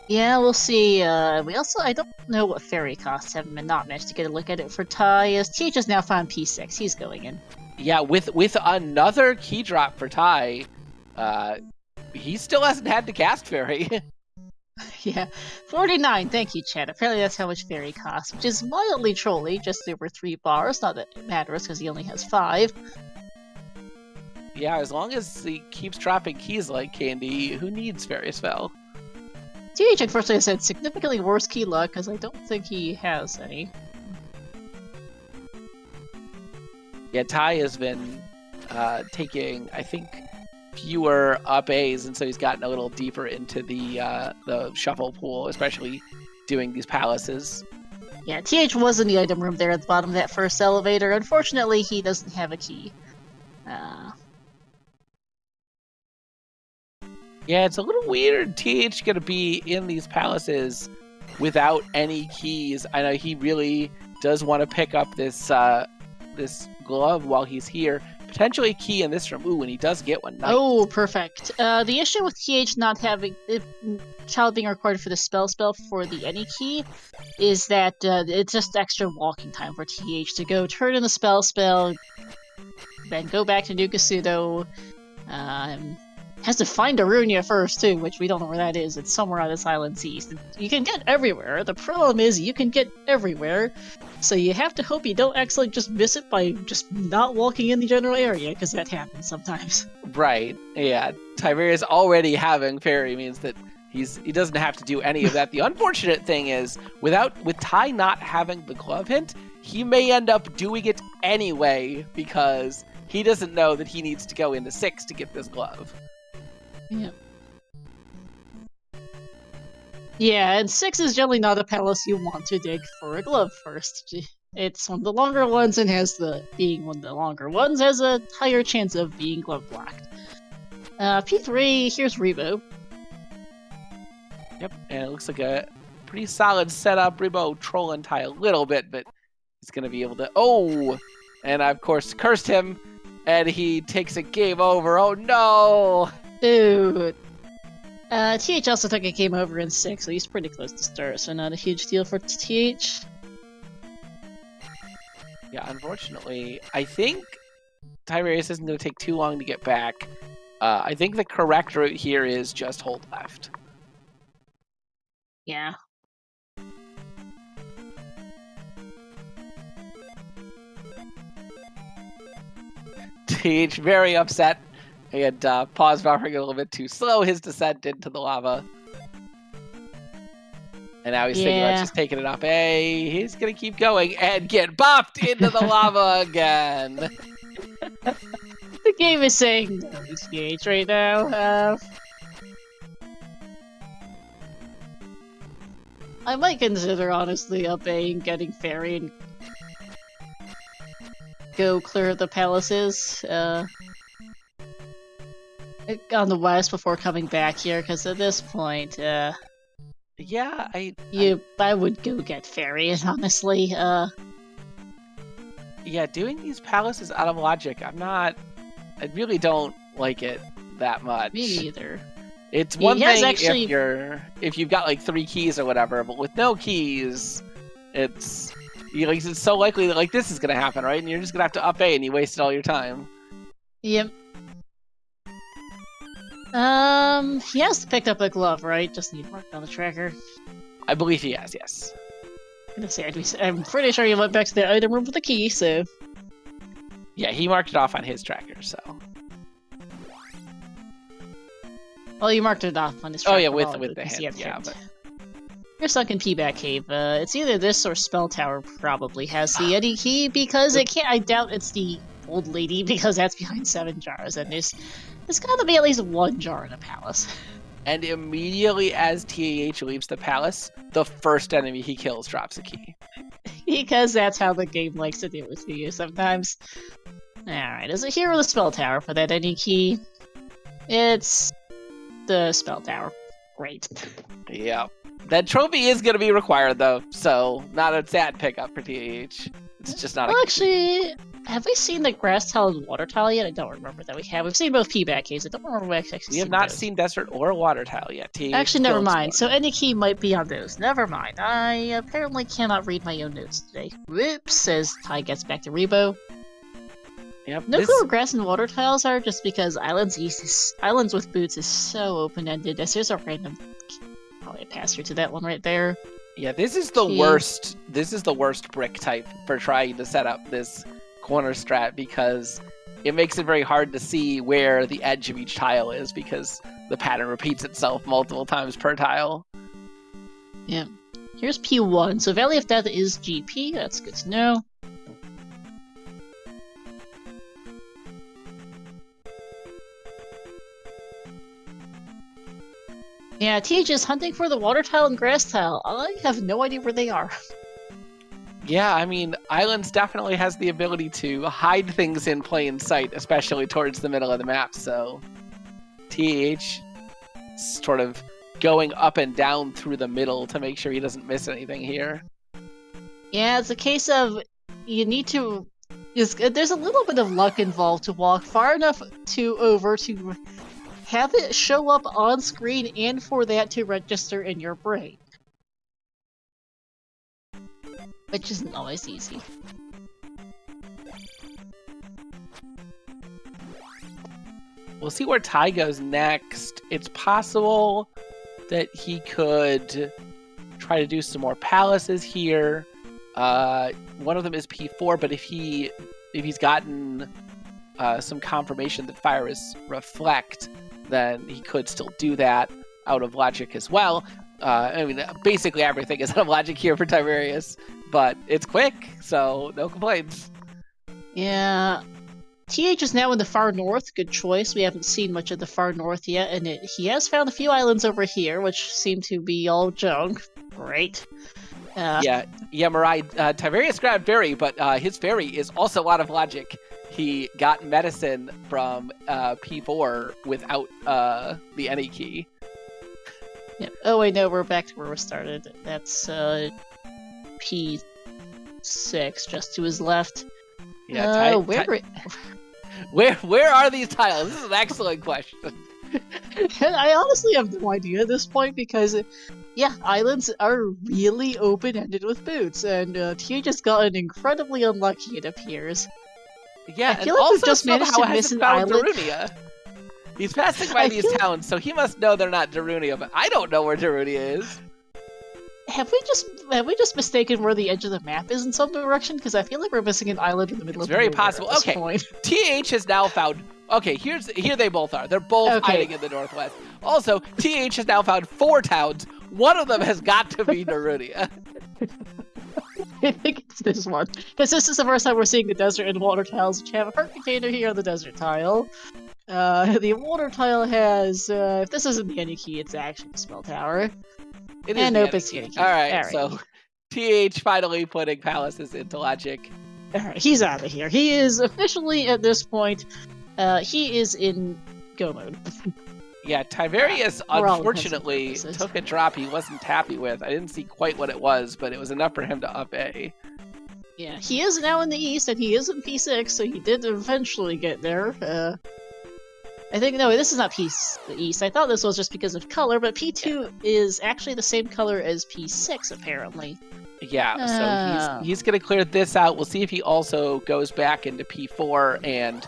S1: Yeah, we'll see. I don't know what fairy costs have not managed to get a look at it for Ty, as TH has now found P6. He's going in.
S2: Yeah, with another key drop for Ty, he still hasn't had to cast fairy.
S1: Yeah, 49. Thank you, Chad. Apparently that's how much fairy costs, which is mildly trolly, just over 3 bars. Not that it matters, because he only has 5.
S2: Yeah, as long as he keeps dropping keys like candy, who needs fairy spell?
S1: TH, unfortunately, has had significantly worse key luck, because I don't think he has any.
S2: Yeah, Ty has been taking, I think, fewer up A's, and so he's gotten a little deeper into the shuffle pool, especially doing these palaces.
S1: Yeah, TH was in the item room there at the bottom of that first elevator. Unfortunately, he doesn't have a key.
S2: Yeah, it's a little weird. TH gonna be in these palaces without any keys. I know he really does want to pick up this this glove while he's here. Potentially a key in this room. Ooh, and he does get one. Nice.
S1: Oh, perfect. The issue with TH not having child being required for the spell for the any key is that it's just extra walking time for TH to go turn in the spell, then go back to Nukasudo. Has to find Arunia first, too, which we don't know where that is. It's somewhere on this island's east. You can get everywhere. The problem is you can get everywhere, so you have to hope you don't actually just miss it by just not walking in the general area, because that happens sometimes.
S2: Right, yeah. Tyvarius already having fairy means that he doesn't have to do any of that. The unfortunate thing is, with Ty not having the glove hint, he may end up doing it anyway, because he doesn't know that he needs to go into 6 to get this glove.
S1: Yeah. Yeah, and 6 is generally not a palace you want to dig for a glove first. It's one of the longer ones, and being one of the longer ones has a higher chance of being glove blocked. P3, here's Rebo.
S2: Yep, and it looks like a pretty solid setup. Rebo trolling Ty a little bit, but he's going to be able to... Oh! And I, of course, cursed him, and he takes a game over. Oh, no!
S1: Dude. TH also took a game over in 6, so he's pretty close to start, so not a huge deal for TH.
S2: Yeah, unfortunately, I think Tyvarius isn't going to take too long to get back. I think the correct route here is just hold left.
S1: Yeah.
S2: TH very upset. And pause buffering a little bit too slow, his descent into the lava. And now he's thinking about just taking it up. Hey, he's going to keep going and get bopped into the lava again.
S1: The game is saying no to TH right now. I might consider, honestly, up-Aing, getting fairy, and go clear the palaces. On the west before coming back here, because at this point,
S2: yeah,
S1: I would go get fairies, honestly.
S2: Yeah, doing these palaces out of logic, I really don't like it that much.
S1: Me neither.
S2: It's one thing if you've got like 3 keys or whatever, but with no keys, it's so likely that like this is gonna happen, right? And you're just gonna have to up A, and you wasted all your time.
S1: Yep. He has picked up a glove, right? Just need marked on the tracker.
S2: I believe he has, yes.
S1: I'm pretty sure he went back to the item room with the key, so...
S2: Yeah, he marked it off on his tracker, so...
S1: Well, you marked it off on his tracker.
S2: Oh yeah, with the hint, yeah, but...
S1: Your sunken P-back cave. It's either this or Spell Tower probably has the Yeti key, because it can't... I doubt it's the old lady, because that's behind 7 jars, and there's gotta be at least 1 jar in a palace.
S2: and immediately as TAH leaves the palace, the first enemy he kills drops a key.
S1: Because that's how the game likes to do it to you sometimes. Alright, is it here or the spell tower for that any key? It's the spell tower. Great.
S2: Yeah. That trophy is going to be required, though, so not a sad pickup for TAH. It's just not
S1: well, actually, have we seen the grass tile and water tile yet? I don't remember that we have. We've seen both P-back keys. I don't remember we actually
S2: We have not seen desert or water tile yet. TAH
S1: actually, never mind. So any key might be on those. Never mind. I apparently cannot read my own notes today. Whoops, as Ty gets back to Rebo.
S2: Yep,
S1: No clue where grass and water tiles are, just because Islands with boots is so open-ended. As there's a random, probably a pass-through to that one right there.
S2: Yeah, this is the worst. This is the worst brick type for trying to set up this corner strat because it makes it very hard to see where the edge of each tile is because the pattern repeats itself multiple times per tile.
S1: Yeah. Here's P1. So Valley of Death is GP. That's good to know. Yeah, TAH is hunting for the water tile and grass tile. I have no idea where they are.
S2: Yeah, I mean, Islands definitely has the ability to hide things in plain sight, especially towards the middle of the map, so TAH sort of going up and down through the middle to make sure he doesn't miss anything here.
S1: Yeah, it's a case of you need to... There's a little bit of luck involved to walk far enough to have it show up on screen and for that to register in your brain. Which isn't always easy.
S2: We'll see where Ty goes next. It's possible that he could try to do some more palaces here. One of them is P4, but if he's gotten some confirmation that fire is reflect, then he could still do that out of logic as well. I mean, basically everything is out of logic here for Tyvarius, but it's quick, so no complaints.
S1: Yeah. TH is now in the far north. Good choice. We haven't seen much of the far north yet, and he has found a few islands over here, which seem to be all junk. Great.
S2: Yeah, Mirai, Tyvarius grabbed Fairy, but his Fairy is also out of logic. He got medicine from P4 without the any key.
S1: Yep. Oh wait, no, we're back to where we started. That's P6, just to his left.
S2: Yeah, where are these tiles? This is an excellent question.
S1: I honestly have no idea at this point because, yeah, islands are really open-ended with boots, and T just gotten incredibly unlucky, it appears.
S2: Yeah,
S1: I feel like we've just managed to miss an island.
S2: Darunia. He's passing by these towns, so he must know they're not Darunia, but I don't know where Darunia is.
S1: Have we just mistaken where the edge of the map is in some direction? Because I feel like we're missing an island in the middle of
S2: very possible.
S1: At this point.
S2: TH has now found. Okay, here they both are. They're both hiding in the northwest. Also, TH has now found 4 towns. One of them has got to be Darunia.
S1: I think it's this one. Because this is the first time we're seeing the desert and water tiles, which have a heart container here on the desert tile. The water tile has, if this isn't the any key, it's actually the spell tower.
S2: It is
S1: nope, it's the any key.
S2: Alright, so TH finally putting palaces into logic.
S1: Alright, he's out of here. He is officially, at this point, he is in go mode.
S2: Yeah, Tyvarius unfortunately took a drop he wasn't happy with. I didn't see quite what it was, but it was enough for him to up A.
S1: Yeah, he is now in the east, and he is in P6, so he did eventually get there. I think, no, this is not the east. I thought this was just because of color, but P2 is actually the same color as P6, apparently.
S2: Yeah, so he's going to clear this out. We'll see if he also goes back into P4 and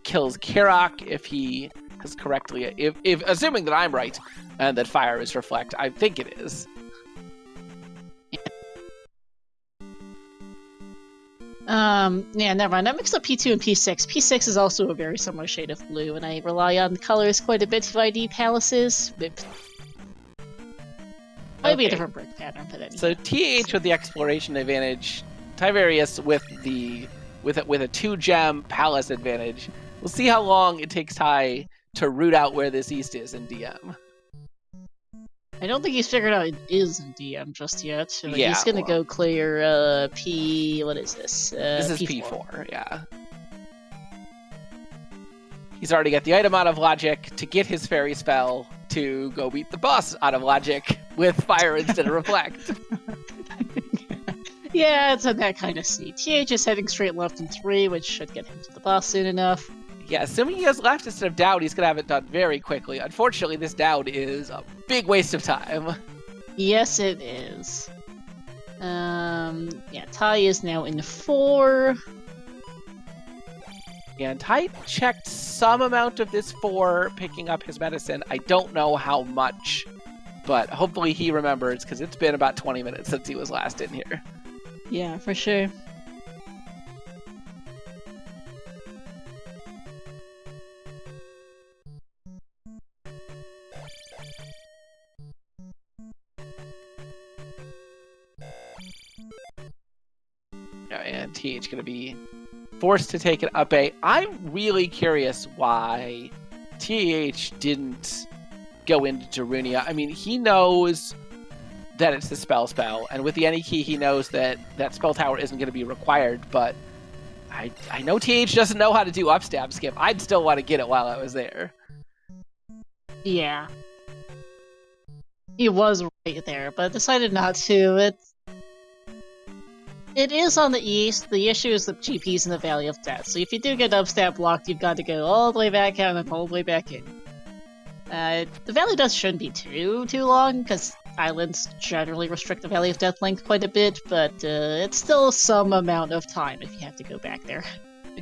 S2: kills Kirok if he has correctly, if assuming that I'm right and that fire is reflect. I think it is.
S1: Yeah, never mind. I mixed up P2 and P6. P6 is also a very similar shade of blue, and I rely on colors quite a bit to ID palaces. Might be a different brick pattern, but anyway.
S2: So TH with the exploration advantage, Tyvarius with a 2-gem palace advantage. We'll see how long it takes Ty to root out where this east is in DM.
S1: I don't think he's figured out it is in DM just yet. So
S2: Yeah,
S1: he's gonna
S2: well-
S1: go clear P. What is this?
S2: This is
S1: P4.
S2: P4, yeah. He's already got the item out of logic to get his fairy spell to go beat the boss out of logic with fire instead of reflect.
S1: Yeah, it's on that kind of seat. TAH is heading straight left in 3, which should get him to the boss soon enough.
S2: Yeah, assuming he has left instead of down, he's going to have it done very quickly. Unfortunately, this down is a big waste of time.
S1: Yes, it is. Yeah, Ty is now in 4.
S2: And Ty checked some amount of this 4, picking up his medicine. I don't know how much, but hopefully he remembers, because it's been about 20 minutes since he was last in here.
S1: Yeah, for sure.
S2: And TH going to be forced to take an up A. I'm really curious why TH didn't go into Darunia. I mean, he knows that it's the spell, and with the any key, he knows that that spell tower isn't going to be required, but I know TH doesn't know how to do upstab skip. I'd still want to get it while I was there.
S1: Yeah. He was right there, but decided not to. It is on the east. The issue is the GP's in the Valley of Death, so if you do get upstab blocked, you've got to go all the way back out and all the way back in. The Valley of Death shouldn't be too long, because islands generally restrict the Valley of Death length quite a bit, but it's still some amount of time if you have to go back there.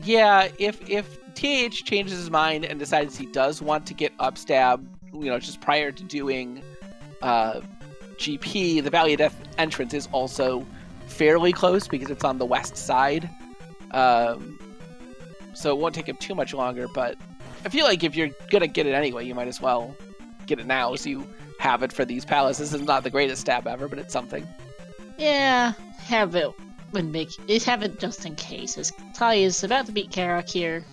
S2: Yeah, if TH changes his mind and decides he does want to get upstab, just prior to doing GP, the Valley of Death entrance is also fairly close because it's on the west side. So it won't take him too much longer, but I feel like if you're gonna get it anyway, you might as well get it now so you have it for these palaces. This is not the greatest stab ever, but it's something.
S1: Yeah, have it have it just in case, as Ty is about to beat Karak here.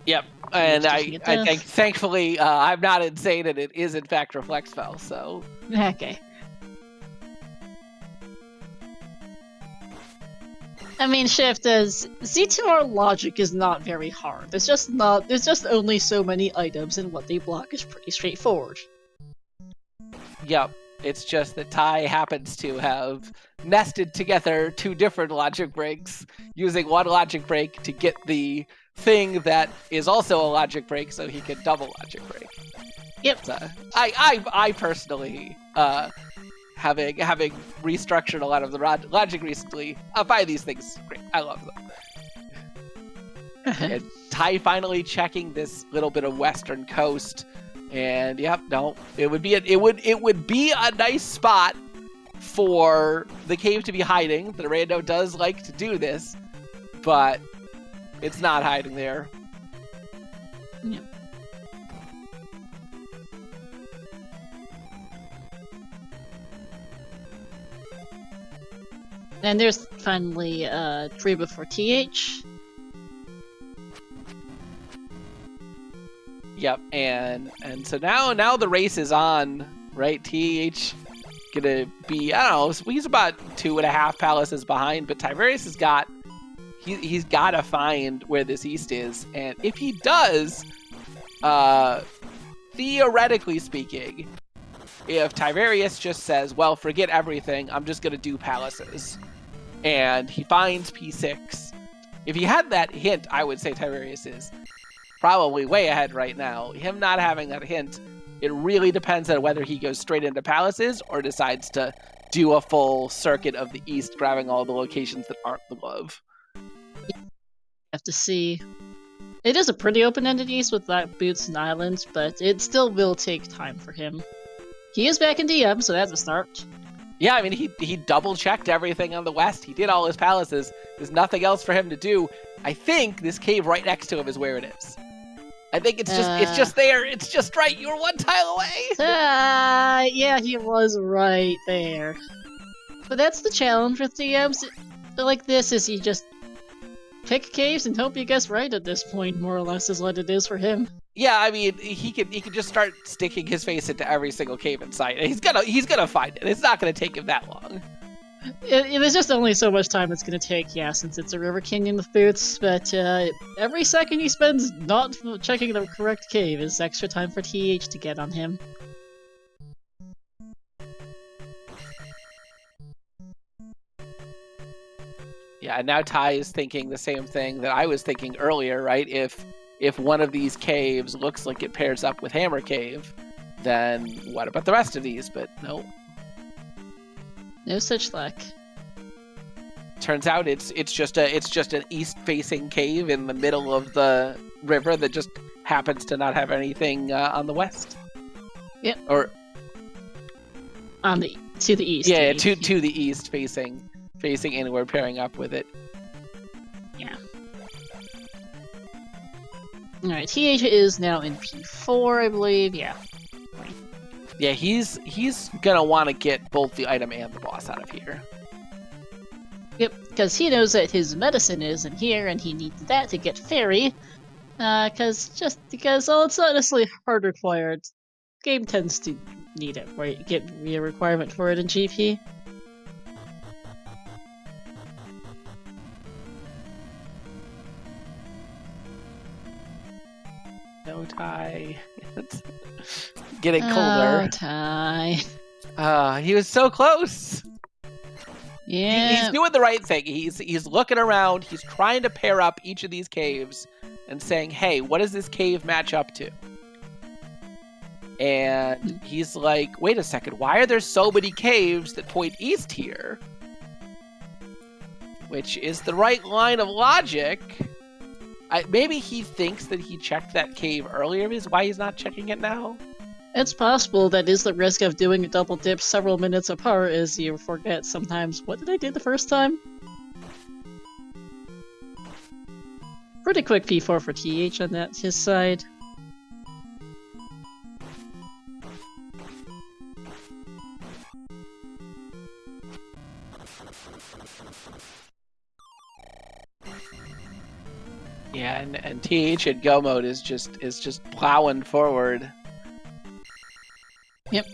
S2: Yep, and I think thankfully I'm not insane and it is in fact reflect spell, so
S1: okay. I mean, Shift, as Z2R logic is not very hard. There's just only so many items, and what they block is pretty straightforward.
S2: Yep, it's just that Ty happens to have nested together 2 different logic breaks, using one logic break to get the thing that is also a logic break, so he can double logic break.
S1: Yep.
S2: So, I personally, having restructured a lot of the logic recently, I find these things great. I love them. And Ty finally checking this little bit of western coast, and yep, no, it would be a nice spot for the cave to be hiding. The rando does like to do this, but it's not hiding there.
S1: Yep. And there's finally 3 before TH.
S2: Yep, and so now the race is on, right? TH gonna be, I don't know, he's about 2.5 palaces behind, but Tyvarius has got, he's gotta find where this east is, and if he does, theoretically speaking, if Tyvarius just says, well, forget everything, I'm just gonna do palaces, and he finds P6, if he had that hint, I would say Tyvarius is probably way ahead right now. Him not having that hint, it really depends on whether he goes straight into palaces or decides to do a full circuit of the east, grabbing all the locations that aren't the glove.
S1: Have to see. It is a pretty open-ended east with that boots and islands, but it still will take time for him. He is back in DM, so that's a start.
S2: Yeah, I mean, he double-checked everything on the west. He did all his palaces. There's nothing else for him to do. I think this cave right next to him is where it is. I think it's just there. It's just right. You're 1 tile away.
S1: Yeah, he was right there. But that's the challenge with DMs like this, is you just pick caves and hope you guess right at this point, more or less is what it is for him.
S2: Yeah, I mean, he could just start sticking his face into every single cave in sight. He's gonna find it. It's not gonna take him that long.
S1: There's just only so much time it's going to take, yeah, since it's a river canyon with boots, but every second he spends not checking the correct cave is extra time for TH to get on him.
S2: Yeah, and now Ty is thinking the same thing that I was thinking earlier, right? If one of these caves looks like it pairs up with Hammer Cave, then what about the rest of these? But no.
S1: No such luck.
S2: Turns out it's just an east-facing cave in the middle of the river that just happens to not have anything on the west.
S1: Yep.
S2: Or
S1: to the east.
S2: Yeah, to the east, facing inward, pairing up with it.
S1: Yeah. All right, TH is now in P4, I believe. Yeah.
S2: Yeah, he's gonna want to get both the item and the boss out of here.
S1: Yep, because he knows that his medicine is in here, and he needs that to get Fairy. Because it's honestly hard required. Game tends to need it, where you get a requirement for it in GP.
S2: No, Ty. It's getting colder.
S1: Oh, Ty.
S2: He was so close.
S1: Yeah.
S2: He's doing the right thing. He's looking around. He's trying to pair up each of these caves and saying, "Hey, what does this cave match up to?" And he's like, "Wait a second. Why are there so many caves that point east here?" Which is the right line of logic. Maybe he thinks that he checked that cave earlier. Is why he's not checking it now.
S1: It's possible. That is the risk of doing a double dip several minutes apart, is you forget sometimes, what did I do the first time? Pretty quick P4 for TH on his side.
S2: Yeah, and TH at go mode is just plowing forward.
S1: Yep.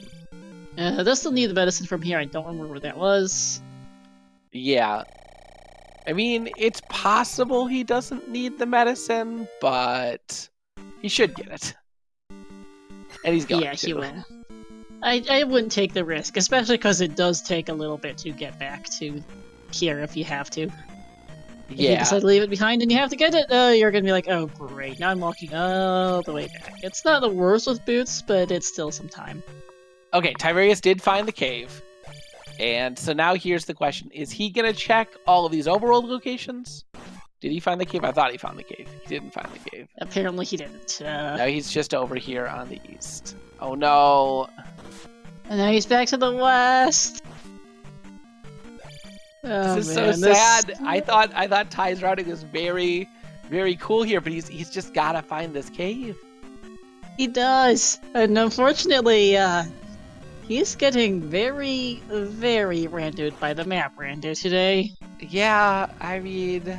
S1: They'll still need the medicine from here. I don't remember where that was.
S2: Yeah. I mean, it's possible he doesn't need the medicine, but he should get it. And he's going to.
S1: Yeah, he will. I wouldn't take the risk, especially because it does take a little bit to get back to here if you have to. If you decide to leave it behind and you have to get it, you're gonna be like, oh great, now I'm walking all the way back. It's not the worst with boots, but it's still some time.
S2: Okay, Tyvarius did find the cave. And so now here's the question. Is he gonna check all of these overworld locations? Did he find the cave? I thought he found the cave. He didn't find the cave.
S1: Apparently he didn't.
S2: No, he's just over here on the east. Oh no.
S1: And now he's back to the west. Oh,
S2: this is so sad. I thought Ty's routing was very, very cool here, but he's just gotta find this cave.
S1: He does, and unfortunately, he's getting very, very randoed by the map rando today.
S2: Yeah, I mean,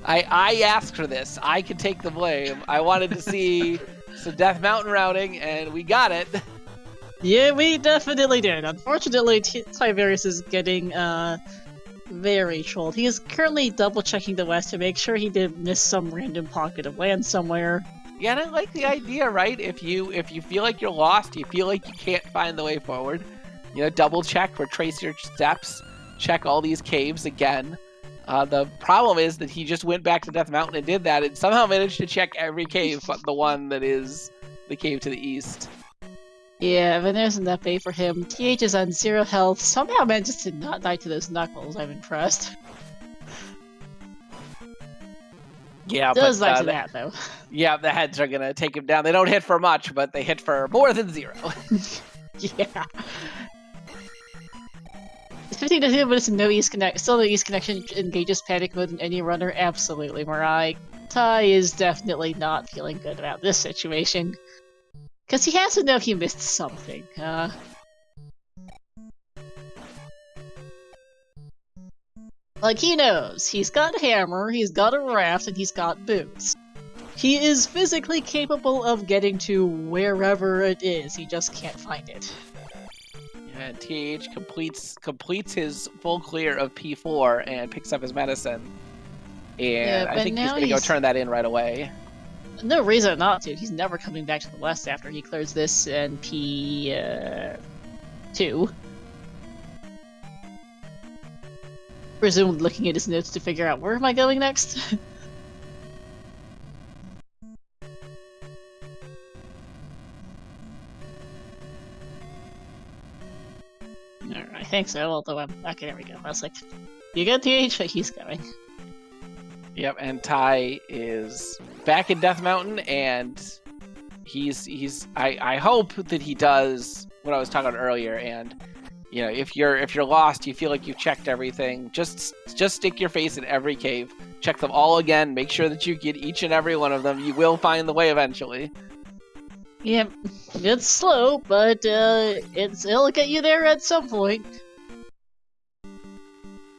S2: I asked for this. I can take the blame. I wanted to see some Death Mountain routing, and we got it.
S1: Yeah, we definitely did. Unfortunately, Tyvarius is getting, very trolled. He is currently double-checking the west to make sure he didn't miss some random pocket of land somewhere.
S2: Yeah, and I like the idea, right? If you feel like you're lost, you feel like you can't find the way forward, double-check, retrace your steps, check all these caves again. The problem is that he just went back to Death Mountain and did that, and somehow managed to check every cave but the one that is the cave to the east.
S1: Yeah, but there's enough bait for him. TH is on 0 health, somehow manages to not die to those knuckles. I'm impressed.
S2: Yeah,
S1: does die to that, though.
S2: Yeah, the heads are gonna take him down. They don't hit for much, but they hit for more than 0.
S1: Yeah. 15 to hit, but it's no East Connect. Still no East Connection engages panic mode in any runner. Absolutely, Mirai. Ty is definitely not feeling good about this situation. Because he has to know he missed something. Like, he knows. He's got a hammer, he's got a raft, and he's got boots. He is physically capable of getting to wherever it is. He just can't find it.
S2: And TAH completes his full clear of P4 and picks up his medicine. And I think he's going to go turn that in right away.
S1: No reason not to. He's never coming back to the west after he clears this and P2. Presumably looking at his notes to figure out where am I going next. Alright, I think so, although I'm... Okay, there we go. I was like, you got TAH? He's going.
S2: Yep, and Ty is back in Death Mountain, and I hope that he does what I was talking about earlier, and you know, if you're lost, you feel like you've checked everything, just stick your face in every cave, check them all again, make sure that you get each and every one of them. You will find the way eventually.
S1: Yep, it's slow, but it'll get you there at some point.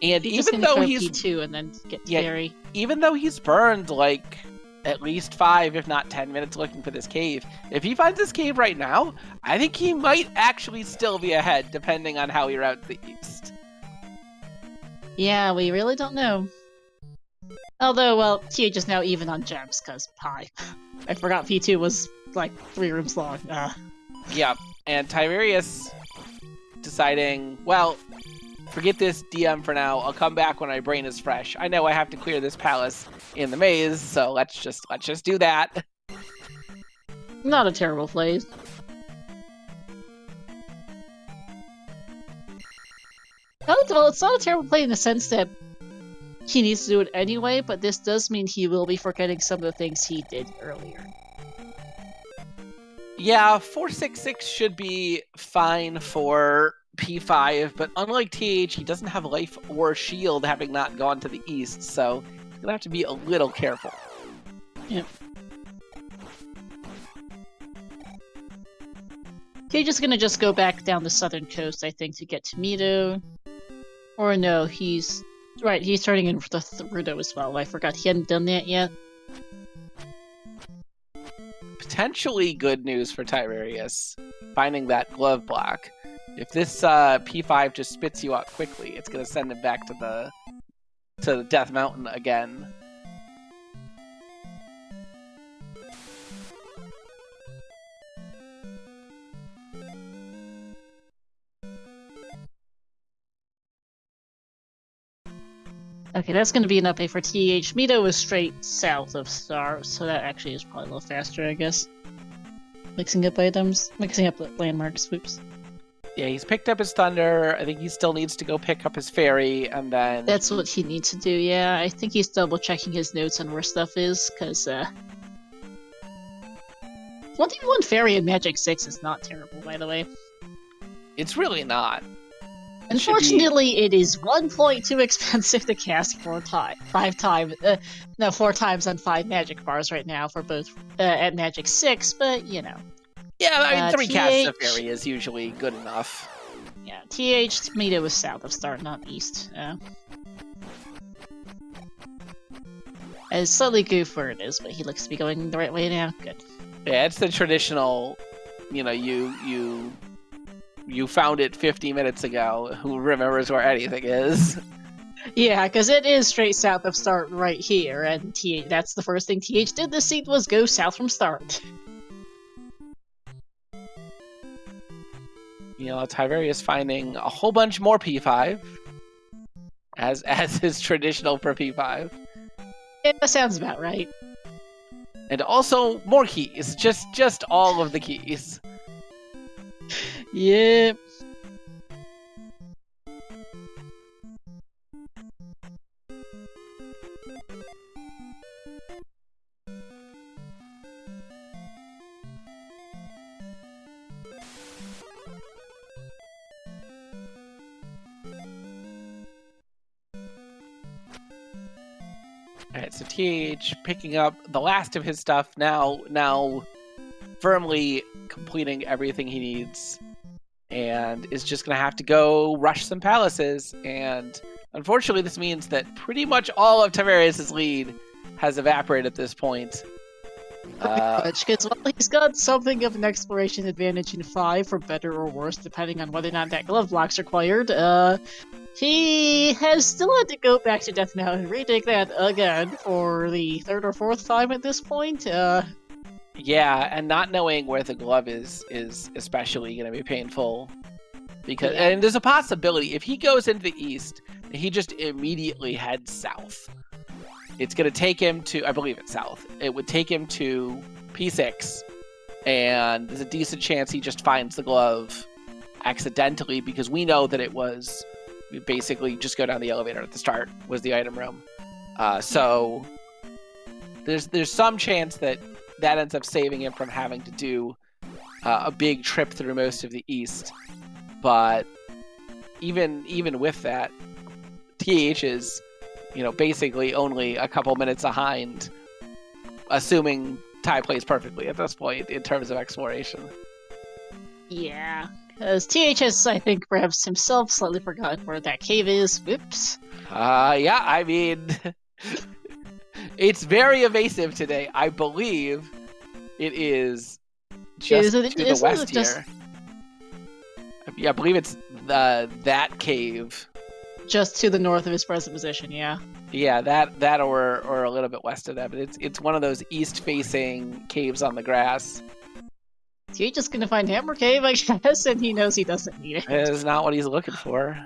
S2: And even though he's
S1: P2 and then get Fairy.
S2: Even though he's burned like at least 5, if not 10 minutes looking for this cave, if he finds this cave right now, I think he might actually still be ahead, depending on how he routes the east.
S1: Yeah, we really don't know. Although, well, TH is now even on gems, because pi. I forgot P2 was like 3 rooms long.
S2: Yeah, and Tyvarius deciding, well, forget this DM for now. I'll come back when my brain is fresh. I know I have to clear this palace in the maze, so let's just do that.
S1: Not a terrible play. Well, it's not a terrible play in the sense that he needs to do it anyway, but this does mean he will be forgetting some of the things he did earlier.
S2: Yeah, 466 should be fine for P5, but unlike TH, he doesn't have life or shield, having not gone to the east, so he's gonna have to be a little careful.
S1: Yep. He's just gonna go back down the southern coast, I think, to get to Mido. Or no, he's turning in for the Rudo as well. I forgot he hadn't done that yet.
S2: Potentially good news for Tyvarius, finding that glove block. If this P5 just spits you out quickly, it's going to send him back to the Death Mountain again.
S1: Okay, that's going to be an update for TH. Mido is straight south of Star, so that actually is probably a little faster, I guess. Mixing up landmarks, whoops.
S2: Yeah, he's picked up his Thunder. I think he still needs to go pick up his Fairy, and then...
S1: That's what he needs to do, yeah. I think he's double-checking his notes on where stuff is, because, 1v1 Fairy in Magic 6 is not terrible, by the way.
S2: It's really not.
S1: Unfortunately, it is 1 point too expensive to cast 4 times on 5 magic bars right now for both at Magic 6, but you know.
S2: Yeah, I mean, 3 casts of Fairy is usually good enough.
S1: Yeah, TH Mido was south of Star, not east. It's slightly goof where it is, but he looks to be going the right way now. Good.
S2: Yeah, it's the traditional, you know, you found it 50 minutes ago. Who remembers where anything is?
S1: Yeah, because it is straight south of Start right here, and that's the first thing TH did this seat was go south from Start.
S2: You know, Tyvarius finding a whole bunch more P5, as is traditional for P5.
S1: Yeah, that sounds about right.
S2: And also more keys, just all of the keys.
S1: Yep.
S2: Alright, so TH picking up the last of his stuff, now firmly completing everything he needs, and is just going to have to go rush some palaces, and unfortunately this means that pretty much all of Tyvarius' lead has evaporated at this point,
S1: Because he's got something of an exploration advantage in 5, for better or worse, depending on whether or not that glove block's required. He has still had to go back to Death Mountain and retake that again for the 3rd or 4th time at this point.
S2: Yeah, and not knowing where the glove is especially going to be painful. Because and there's a possibility if he goes into the east and he just immediately heads south, it's going to take him to, I believe it's south. It would take him to P6, and there's a decent chance he just finds the glove accidentally, because we know that it was basically just go down the elevator at the start was the item room. So there's some chance that ends up saving him from having to do a big trip through most of the east. But even with that, TAH is, basically only a couple minutes behind, assuming Ty plays perfectly at this point in terms of exploration. Yeah.
S1: Because TAH has, I think, perhaps himself slightly forgotten where that cave is. Whoops.
S2: Yeah, I mean, it's very evasive today. I believe it is just to the west here. Yeah, I believe it's that cave.
S1: Just to the north of his present position, yeah.
S2: Yeah, that or a little bit west of that, but it's one of those east-facing caves on the grass.
S1: He's just gonna find Hammer Cave, I guess, and he knows he doesn't need it.
S2: It's not what he's looking for.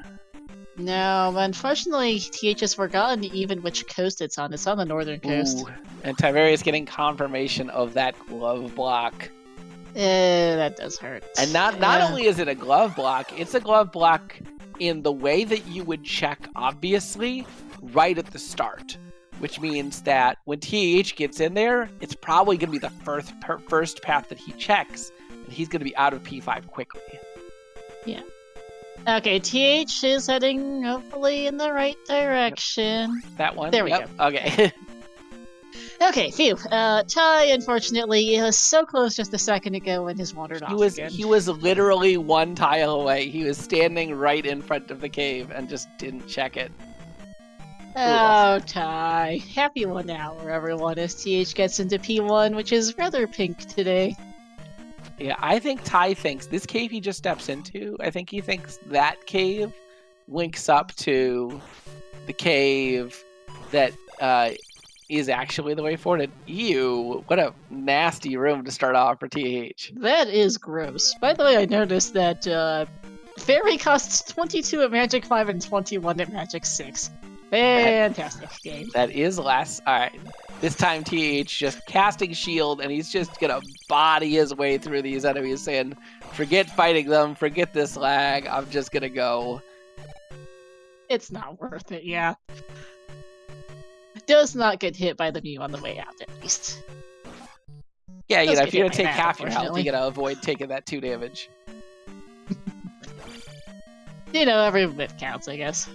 S1: No, unfortunately, TH has forgotten even which coast it's on. It's on the northern coast.
S2: Ooh, and Tyvarius getting confirmation of that glove block.
S1: That does hurt.
S2: And not only is it a glove block, it's a glove block in the way that you would check, obviously, right at the start. Which means that when TAH gets in there, it's probably going to be the first path that he checks, and he's going to be out of P5 quickly.
S1: Yeah. Okay, TH is heading hopefully in the right direction.
S2: Yep. That one?
S1: There we go.
S2: Okay.
S1: Okay, phew. Ty, unfortunately, was so close just a second ago and has wandered off again.
S2: He was literally one tile away. He was standing right in front of the cave and just didn't check it.
S1: Oh, Ty. Happy 1 hour, everyone, as TH gets into P1, which is rather pink today.
S2: Yeah, I think Ty thinks this cave he just steps into, I think he thinks that cave links up to the cave that is actually the way forward. Ew, what a nasty room to start off for TH.
S1: That is gross. By the way, I noticed that Fairy costs 22 at Magic 5 and 21 at Magic 6. Fantastic game.
S2: That is last. Alright. This time TH just casting shield, and he's just gonna body his way through these enemies, saying, forget fighting them, forget this lag, I'm just gonna go.
S1: It's not worth it, yeah. Does not get hit by the Mew on the way out, at least.
S2: Yeah, if you're gonna take half your health, you gotta avoid taking that 2 damage.
S1: Every bit counts, I guess.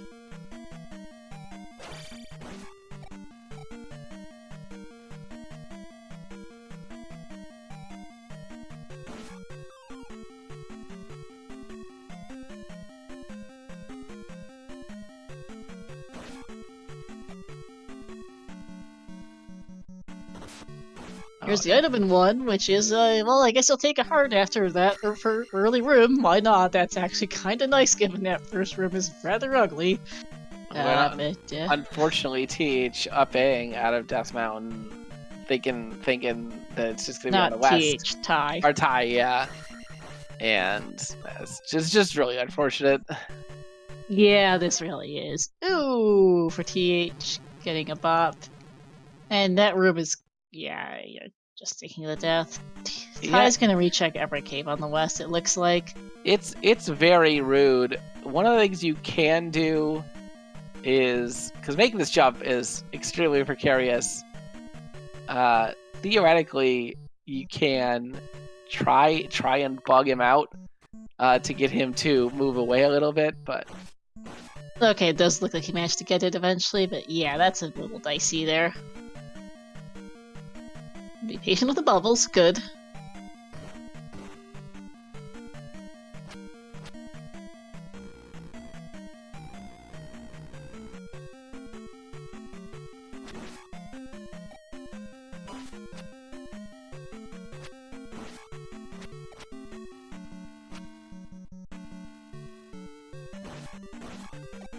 S1: Here's the item in 1, which is, well, I guess you'll take a heart after that for early room. Why not? That's actually kind of nice, given that first room is rather ugly.
S2: Unfortunately, TH upping out of Death Mountain, thinking that it's just going to be on the west.
S1: TH, Ty.
S2: Or Ty, yeah. And it's just really unfortunate.
S1: Yeah, this really is. Ooh, for TH getting a bop. And that room is, yeah, you're just taking the death. Ty's gonna recheck every cave on the west, it looks like.
S2: It's very rude. One of the things you can do is, because making this jump is extremely precarious, theoretically you can try and bug him out to get him to move away a little bit, but...
S1: Okay, it does look like he managed to get it eventually, but yeah, that's a little dicey there. Be patient with the bubbles, good.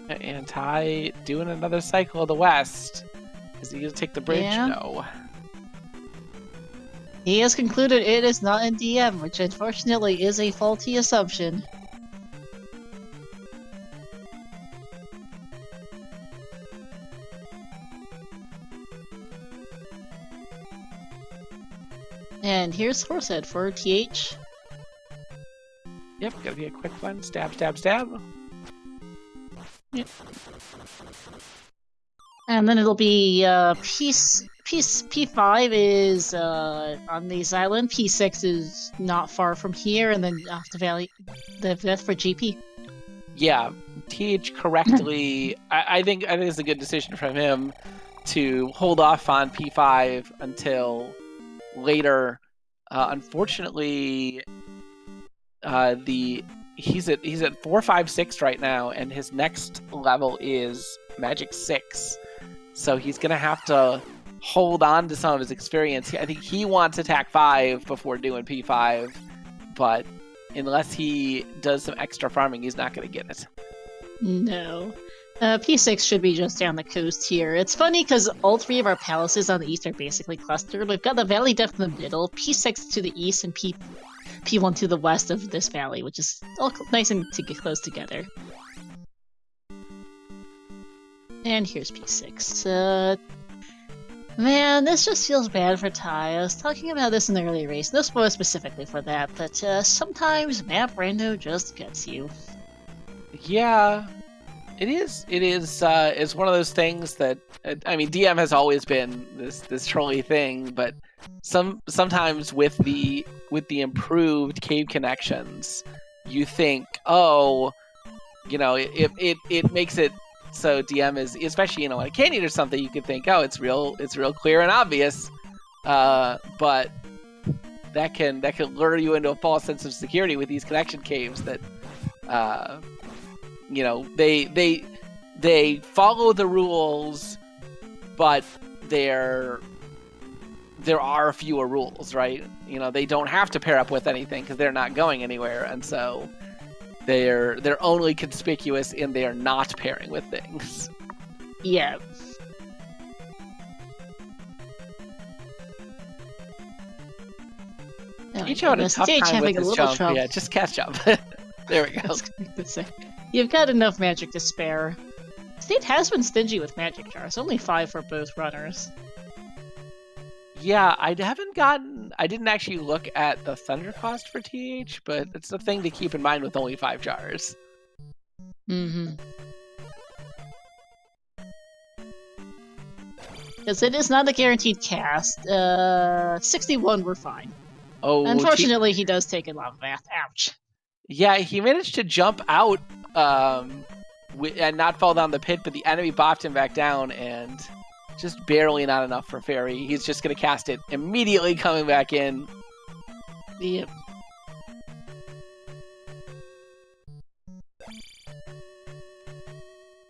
S2: And Ty doing another cycle of the West. Is he going to take the bridge?
S1: Yeah.
S2: No.
S1: He has concluded it is not in DM, which unfortunately is a faulty assumption. And here's Horsehead for TH.
S2: Yep, gotta be a quick one. Stab, stab, stab.
S1: Yep. And then it'll be P5 is on this island. P6 is not far from here, and then off the valley, the fifth for GP.
S2: Yeah, TH correctly. I think it's a good decision from him to hold off on P5 until later. Unfortunately, he's at 456 right now, and his next level is Magic 6. So he's gonna have to hold on to some of his experience. I think he wants attack 5 before doing P5, but unless he does some extra farming, he's not gonna get it.
S1: No. P6 should be just down the coast here. It's funny because all three of our palaces on the east are basically clustered. We've got the valley depth in the middle, P6 to the east, and P1 to the west of this valley, which is all nice and close together. And here's P6. Man, this just feels bad for Ty. I was talking about this in the early race. No spoil specifically for that, but sometimes map rando just gets you.
S2: Yeah, it is. It's one of those things that I mean, DM has always been this trolley thing, but sometimes with the improved cave connections, you think, oh, it makes it so DM is, especially in a canyon or something, you could think, oh, it's real clear and obvious, but that can lure you into a false sense of security with these connection caves that they follow the rules, but there are fewer rules, right? They don't have to pair up with anything because they're not going anywhere, and so they're only conspicuous in they are not pairing with things.
S1: Yeah.
S2: Each had a tough time with this jump.
S1: Trouble.
S2: Yeah, just catch up. There we go.
S1: You've got enough magic to spare. State has been stingy with magic jars. Only 5 for both runners.
S2: Yeah, I didn't actually look at the thunder cost for TH, but it's a thing to keep in mind with only 5 jars.
S1: Mm-hmm. Because it is not a guaranteed cast. 61, we're fine.
S2: Oh,
S1: unfortunately, he does take a lava bath. Ouch.
S2: Yeah, he managed to jump out and not fall down the pit, but the enemy bopped him back down, and just barely not enough for Fairy. He's just going to cast it immediately coming back in.
S1: Yep.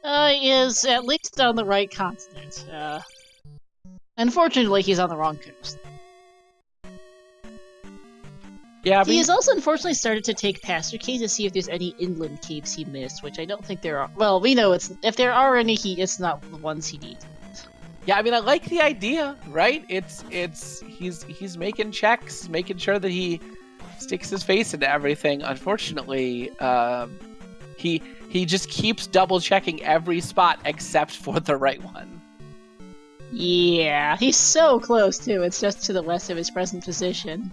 S1: He is at least on the right continent. Unfortunately, he's on the wrong coast.
S2: Yeah,
S1: he has also unfortunately started to take Pastor K to see if there's any inland caves he missed, which I don't think there are. Well, we know if there are any, it's not the ones he needs.
S2: Yeah, I mean, I like the idea, right? He's making checks, making sure that he sticks his face into everything. Unfortunately, he just keeps double checking every spot except for the right one.
S1: Yeah, he's so close too. It's just to the west of his present position.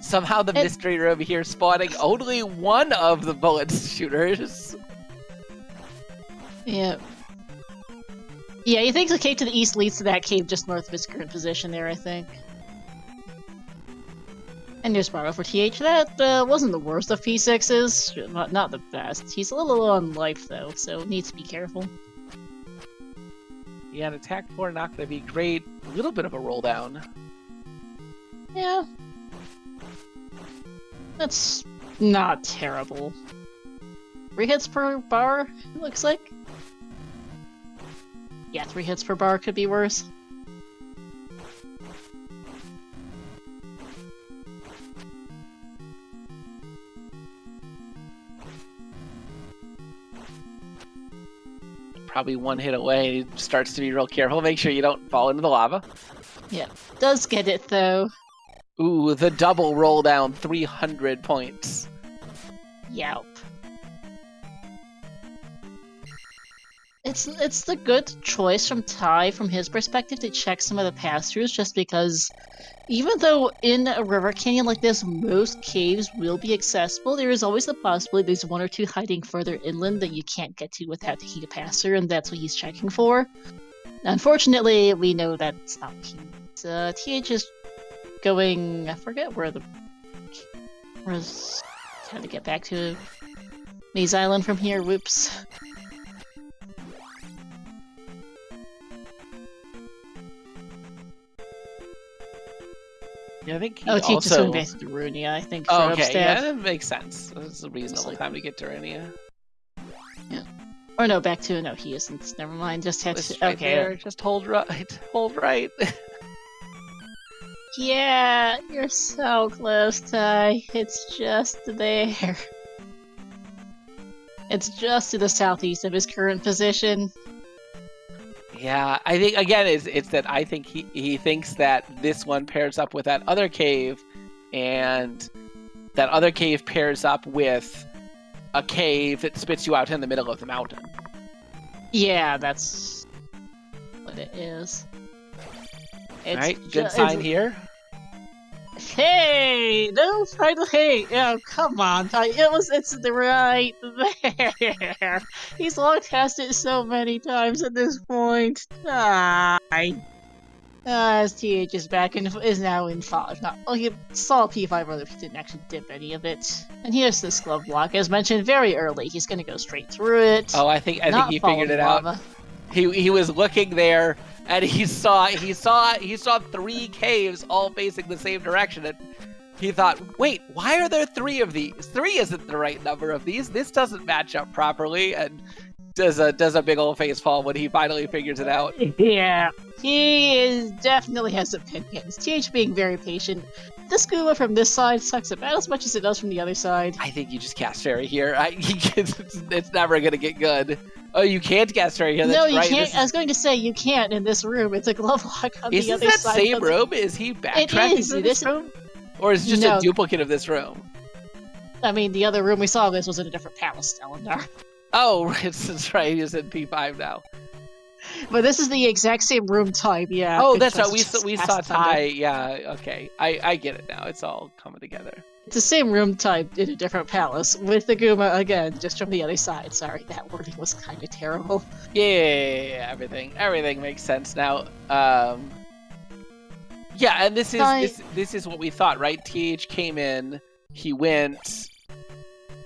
S2: Somehow the mystery room here spawning only one of the bullet shooters.
S1: Yeah. Yeah, he thinks the cave to the east leads to that cave just north of his current position there, I think. And there's Bravo for TH. That wasn't the worst of P6s. Not the best. He's a little low on life, though, so needs to be careful.
S2: Yeah, an attack 4 not going to be great. A little bit of a roll down.
S1: Yeah. That's not terrible. 3 hits per bar, it looks like. Yeah, 3 hits per bar could be worse.
S2: probably one hit away. He starts to be real careful. Make sure you don't fall into the lava.
S1: Yeah, does get it though.
S2: Ooh, the double roll down, 300 points.
S1: Yep. It's the good choice from Ty, from his perspective, to check some of the pass-throughs, just because even though in a river canyon like this, most caves will be accessible, there is always the possibility there's one or two hiding further inland that you can't get to without taking a pass-through, and that's what he's checking for. Unfortunately, we know that's not the case. TH is going... I forget where how to get back to Maze Island from here, whoops.
S2: Yeah, I think he
S1: TH is
S2: also...
S1: going back to Runia, I think, for
S2: okay,
S1: upstairs.
S2: yeah, that makes sense. It's a reasonable time to get to Runia.
S1: Yeah. Or no, back to... No, he isn't. Never mind, just had to...
S2: Right
S1: okay.
S2: there. Just hold right. Hold right.
S1: Yeah, you're so close, Ty. It's just there. It's just to the southeast of his current position.
S2: Yeah, I think, again, it's that I think he thinks that this one pairs up with that other cave, and that other cave pairs up with a cave that spits you out in the middle of the mountain.
S1: Yeah, that's what it is.
S2: Alright, good sign here.
S1: Hey! No final hey! Oh, come on, Ty. It's right there! He's walked past it so many times at this point. As TH is back and is now in 5. He saw P5 earlier, he didn't actually dip any of it. And here's this glove block. As mentioned, very early. He's gonna go straight through it.
S2: Oh, I think he figured it out. He was looking there, and he saw 3 caves all facing the same direction, and he thought, wait, why are there 3 of these? 3 isn't the right number of these. This doesn't match up properly, and does a big old face fall when he finally figures it out.
S1: Yeah, he definitely has opinions. TH being very patient. The scuba from this side sucks about as much as it does from the other side.
S2: I think you just cast Fairy here. It's never going to get good. Oh, you can't cast Fairy here? That's
S1: no, you
S2: right.
S1: can't. I was going to say, you can't in this room. It's a glove lock on the other side.
S2: Is that same room? Is he backtracking to this room? Or is it just a duplicate of this room?
S1: I mean, the other room we saw this was in a different palace, Eleanor.
S2: Oh, that's right. He's in P5 now.
S1: But this is the exact same room type, yeah.
S2: Oh, that's right. We saw Ty. Yeah, okay. I get it now. It's all coming together.
S1: It's the same room type in a different palace, with the Guma, again, just from the other side. Sorry, that wording was kind of terrible.
S2: Yeah, everything makes sense now. Yeah, and this is what we thought, right? TH came in, he went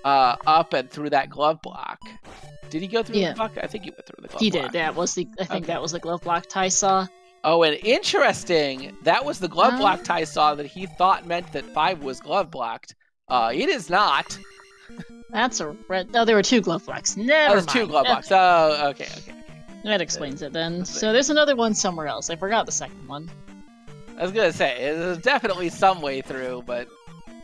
S2: up and through that glove block. Did he go through the block? I think he went through the glove block.
S1: He did. That was that was the glove block Ty saw.
S2: Oh, and interesting, that was the glove block Ty saw that he thought meant that 5 was glove blocked. It is not.
S1: That's a red. Oh, there were 2 glove blocks. Never mind.
S2: 2 glove blocks. Oh, okay.
S1: That explains it then. So there's another one somewhere else. I forgot the second one.
S2: I was gonna say, there's definitely some way through, but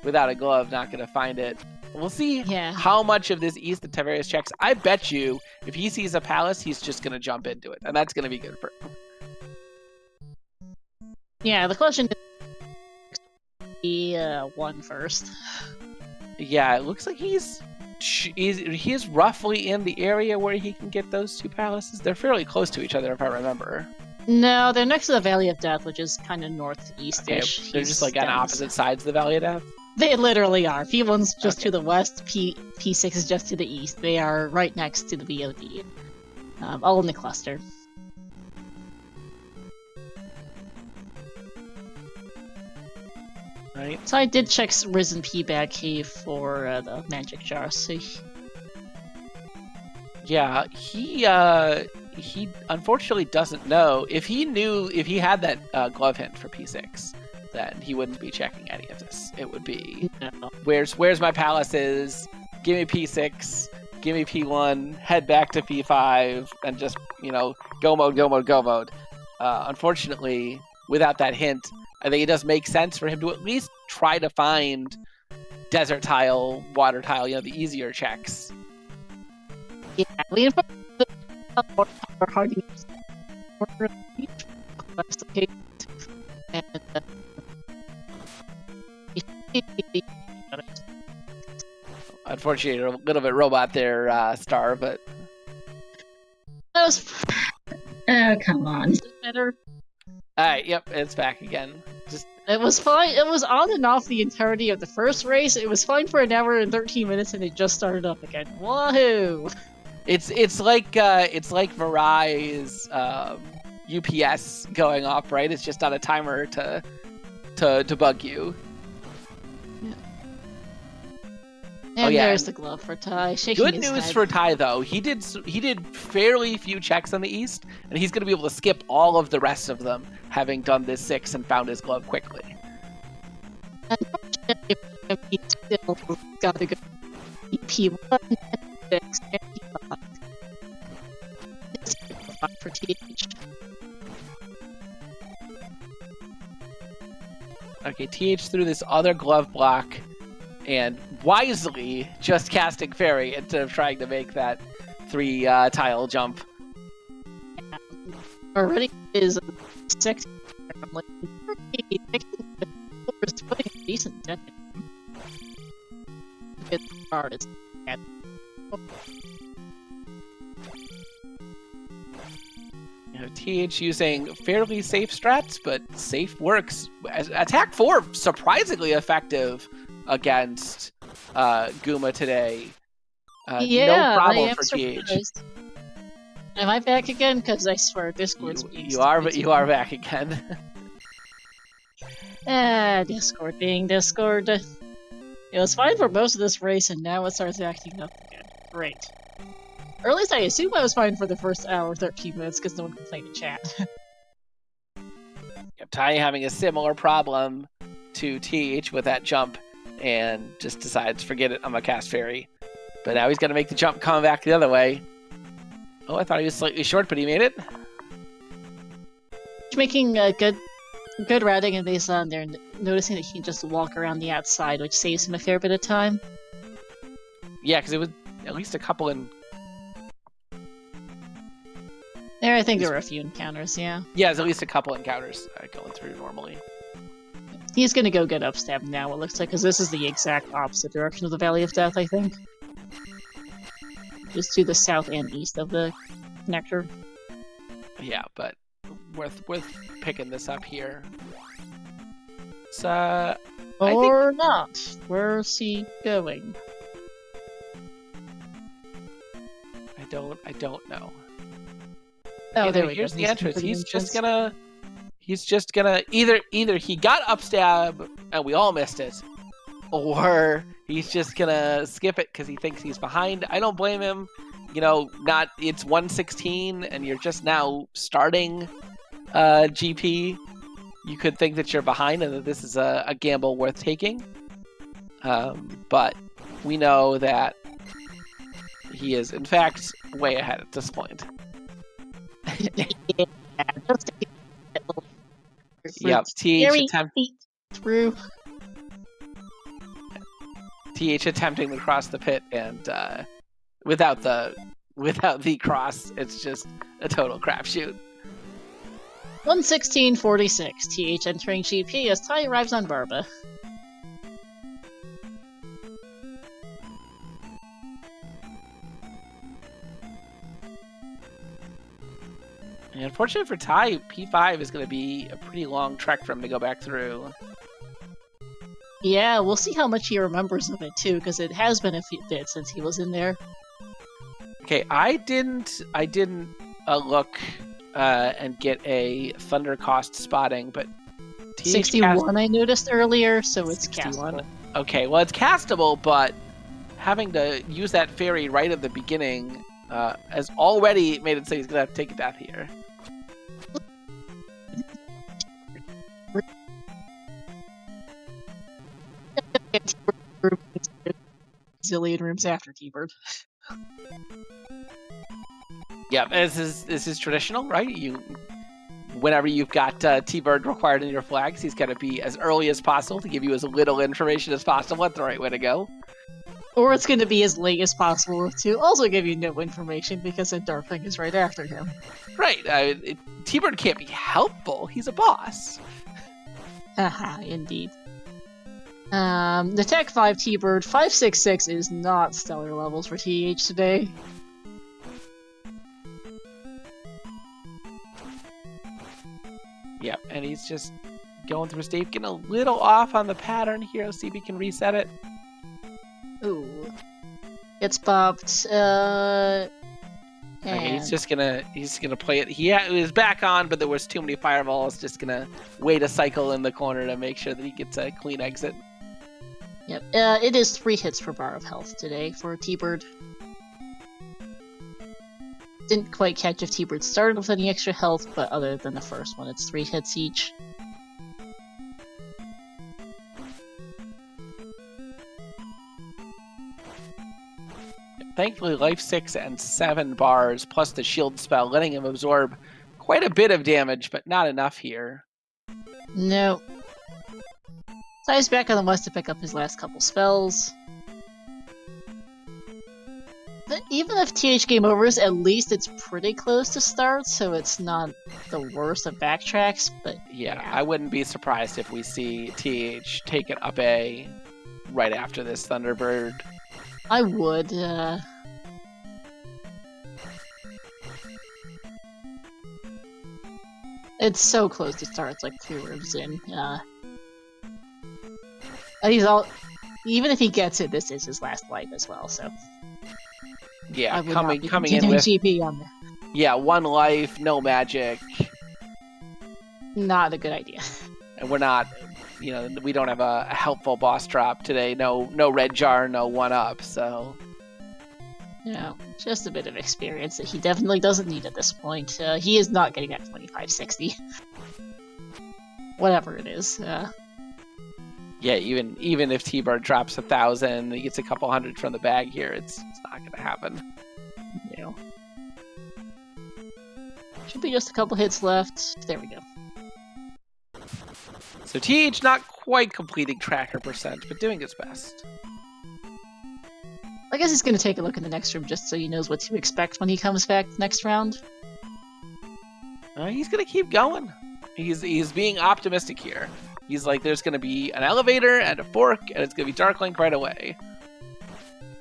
S2: without a glove, not gonna find it. We'll see how much of this east that Tyvarius checks. I bet you, if he sees a palace, he's just gonna jump into it, and that's gonna be good for him.
S1: Yeah, the question is the one first.
S2: Yeah, it looks like he's roughly in the area where he can get those 2 palaces. They're fairly close to each other, if I remember.
S1: No, they're next to the Valley of Death, which is kind of northeast-ish.
S2: Okay, they're just like on opposite sides of the Valley of Death?
S1: They literally are. P1's just to the west, P6 is just to the east. They are right next to the VOD. All in the cluster.
S2: Right.
S1: So I did check Risen P-Bag Cave for the magic jar, so...
S2: Yeah, he unfortunately doesn't know. If he had that glove hint for P6, then he wouldn't be checking any of this. It would be, where's my palaces? Give me P6, give me P1, head back to P5, and just, go mode. Unfortunately, without that hint, I think it does make sense for him to at least try to find desert tile, water tile, the easier checks.
S1: Yeah, hard to use. And
S2: Unfortunately, you're a little bit robot there, Star, but
S1: that was. Oh, come on. Is it better?
S2: Alright, yep, it's back again.
S1: It was fine. It was on and off the entirety of the first race. It was fine for an hour and 13 minutes, and it just started up again. Wahoo!
S2: It's like Mirai's UPS going off, right? It's just on a timer to bug you.
S1: And there's the glove for Ty.
S2: Good news for Ty, though. He did fairly few checks on the East, and he's going to be able to skip all of the rest of them, having done this 6 and found his glove quickly.
S1: Unfortunately, he still got to go EP1 and 6 and EP5. For TH.
S2: Okay, TH threw this other glove block, and wisely just casting Fairy instead of trying to make that 3-tile jump.
S1: Already is 6. Putting a decent dent in. It's hard. It's bad.
S2: TH using fairly safe strats, but safe works. Attack 4 surprisingly effective against Guma today. No problem for
S1: surprised. TH. Am I back again? Because I swear Discord's being
S2: you are back again.
S1: Discord being Discord. It was fine for most of this race, and now it starts acting up again. Great. Or at least I assume I was fine for the first hour, 13 minutes, because no one complained in chat.
S2: Yep, Ty having a similar problem to TH with that jump, and just decides, forget it, I'm gonna cast Fairy. But now he's gonna make the jump coming back the other way. Oh, I thought he was slightly short, but he made it.
S1: Making a good routing, and based on there, noticing that he can just walk around the outside, which saves him a fair bit of time.
S2: Yeah, because it was at least a couple in...
S1: I think there were a few encounters, yeah.
S2: Yeah, there's at least a couple encounters going through normally.
S1: He's gonna go get upstab now, it looks like, because this is the exact opposite direction of the Valley of Death, I think. Just to the south and east of the connector.
S2: Yeah, but worth picking this up here. So,
S1: or not. Where's he going?
S2: I don't know.
S1: Oh, there we
S2: here's
S1: go.
S2: The entrance. He's just gonna either he got upstab and we all missed it, or he's just gonna skip it because he thinks he's behind. I don't blame him. It's 1:16 and you're just now starting GP. You could think that you're behind and that this is a gamble worth taking. But we know that he is, in fact, way ahead at this point. Yep, TH attempting to cross the pit, and without the cross, it's just a total crapshoot.
S1: 1:16:46. TH entering GP as Ty arrives on Barba.
S2: And unfortunately for Ty, P5 is going to be a pretty long trek for him to go back through.
S1: Yeah, we'll see how much he remembers of it too, because it has been a few bit since he was in there.
S2: Okay, I didn't look and get a Thunder cost spotting, but
S1: 61 I noticed earlier, so it's 61. Castable.
S2: Okay, well it's castable, but having to use that fairy right at the beginning has already made it so he's gonna have to take a death here.
S1: Zillion rooms after T-Bird.
S2: Yeah, this is traditional, right? Whenever you've got T-Bird required in your flags, he's got to be as early as possible to give you as little information as possible. That's the right way to go.
S1: Or it's going to be as late as possible to also give you no information because the Darkling is right after him.
S2: Right. T-Bird can't be helpful. He's a boss.
S1: Haha, indeed. The Tech 5 T-Bird 566 is not stellar levels for TAH today.
S2: Yep, and he's just going through Steve, getting a little off on the pattern here. Let's see if he can reset it.
S1: Ooh. Gets popped.
S2: Okay, he's gonna play it. He was back on, but there was too many fireballs. Just gonna wait a cycle in the corner to make sure that he gets a clean exit.
S1: Yep. It is 3 hits per bar of health today for T-Bird. Didn't quite catch if T-Bird started with any extra health, but other than the first one, it's 3 hits each.
S2: Thankfully, life 6 and 7 bars, plus the shield spell, letting him absorb quite a bit of damage, but not enough here.
S1: No. So he's back on the west to pick up his last couple spells. But even if TH game overs, at least it's pretty close to start, so it's not the worst of backtracks, but
S2: yeah. I wouldn't be surprised if we see TH take it up A right after this Thunderbird.
S1: I would, It's so close to start, it's like 3 rooms in. Even if he gets it, this is his last life as well, so...
S2: Yeah, coming in with
S1: GP on there.
S2: Yeah, 1 life, no magic.
S1: Not a good idea.
S2: And we're not, we don't have a helpful boss drop today. No red jar, no 1-up. So
S1: yeah, just a bit of experience that he definitely doesn't need at this point. He is not getting that 2560. Whatever it is.
S2: Yeah, even if T-Bird drops 1,000, he gets a couple hundred from the bag here, it's not going to happen.
S1: Yeah. Should be just a couple hits left. There we go.
S2: So TH not quite completing tracker percent, but doing his best.
S1: I guess he's going to take a look in the next room just so he knows what to expect when he comes back next round.
S2: He's going to keep going. He's being optimistic here. He's like, there's going to be an elevator and a fork, and it's going to be Darklink right away.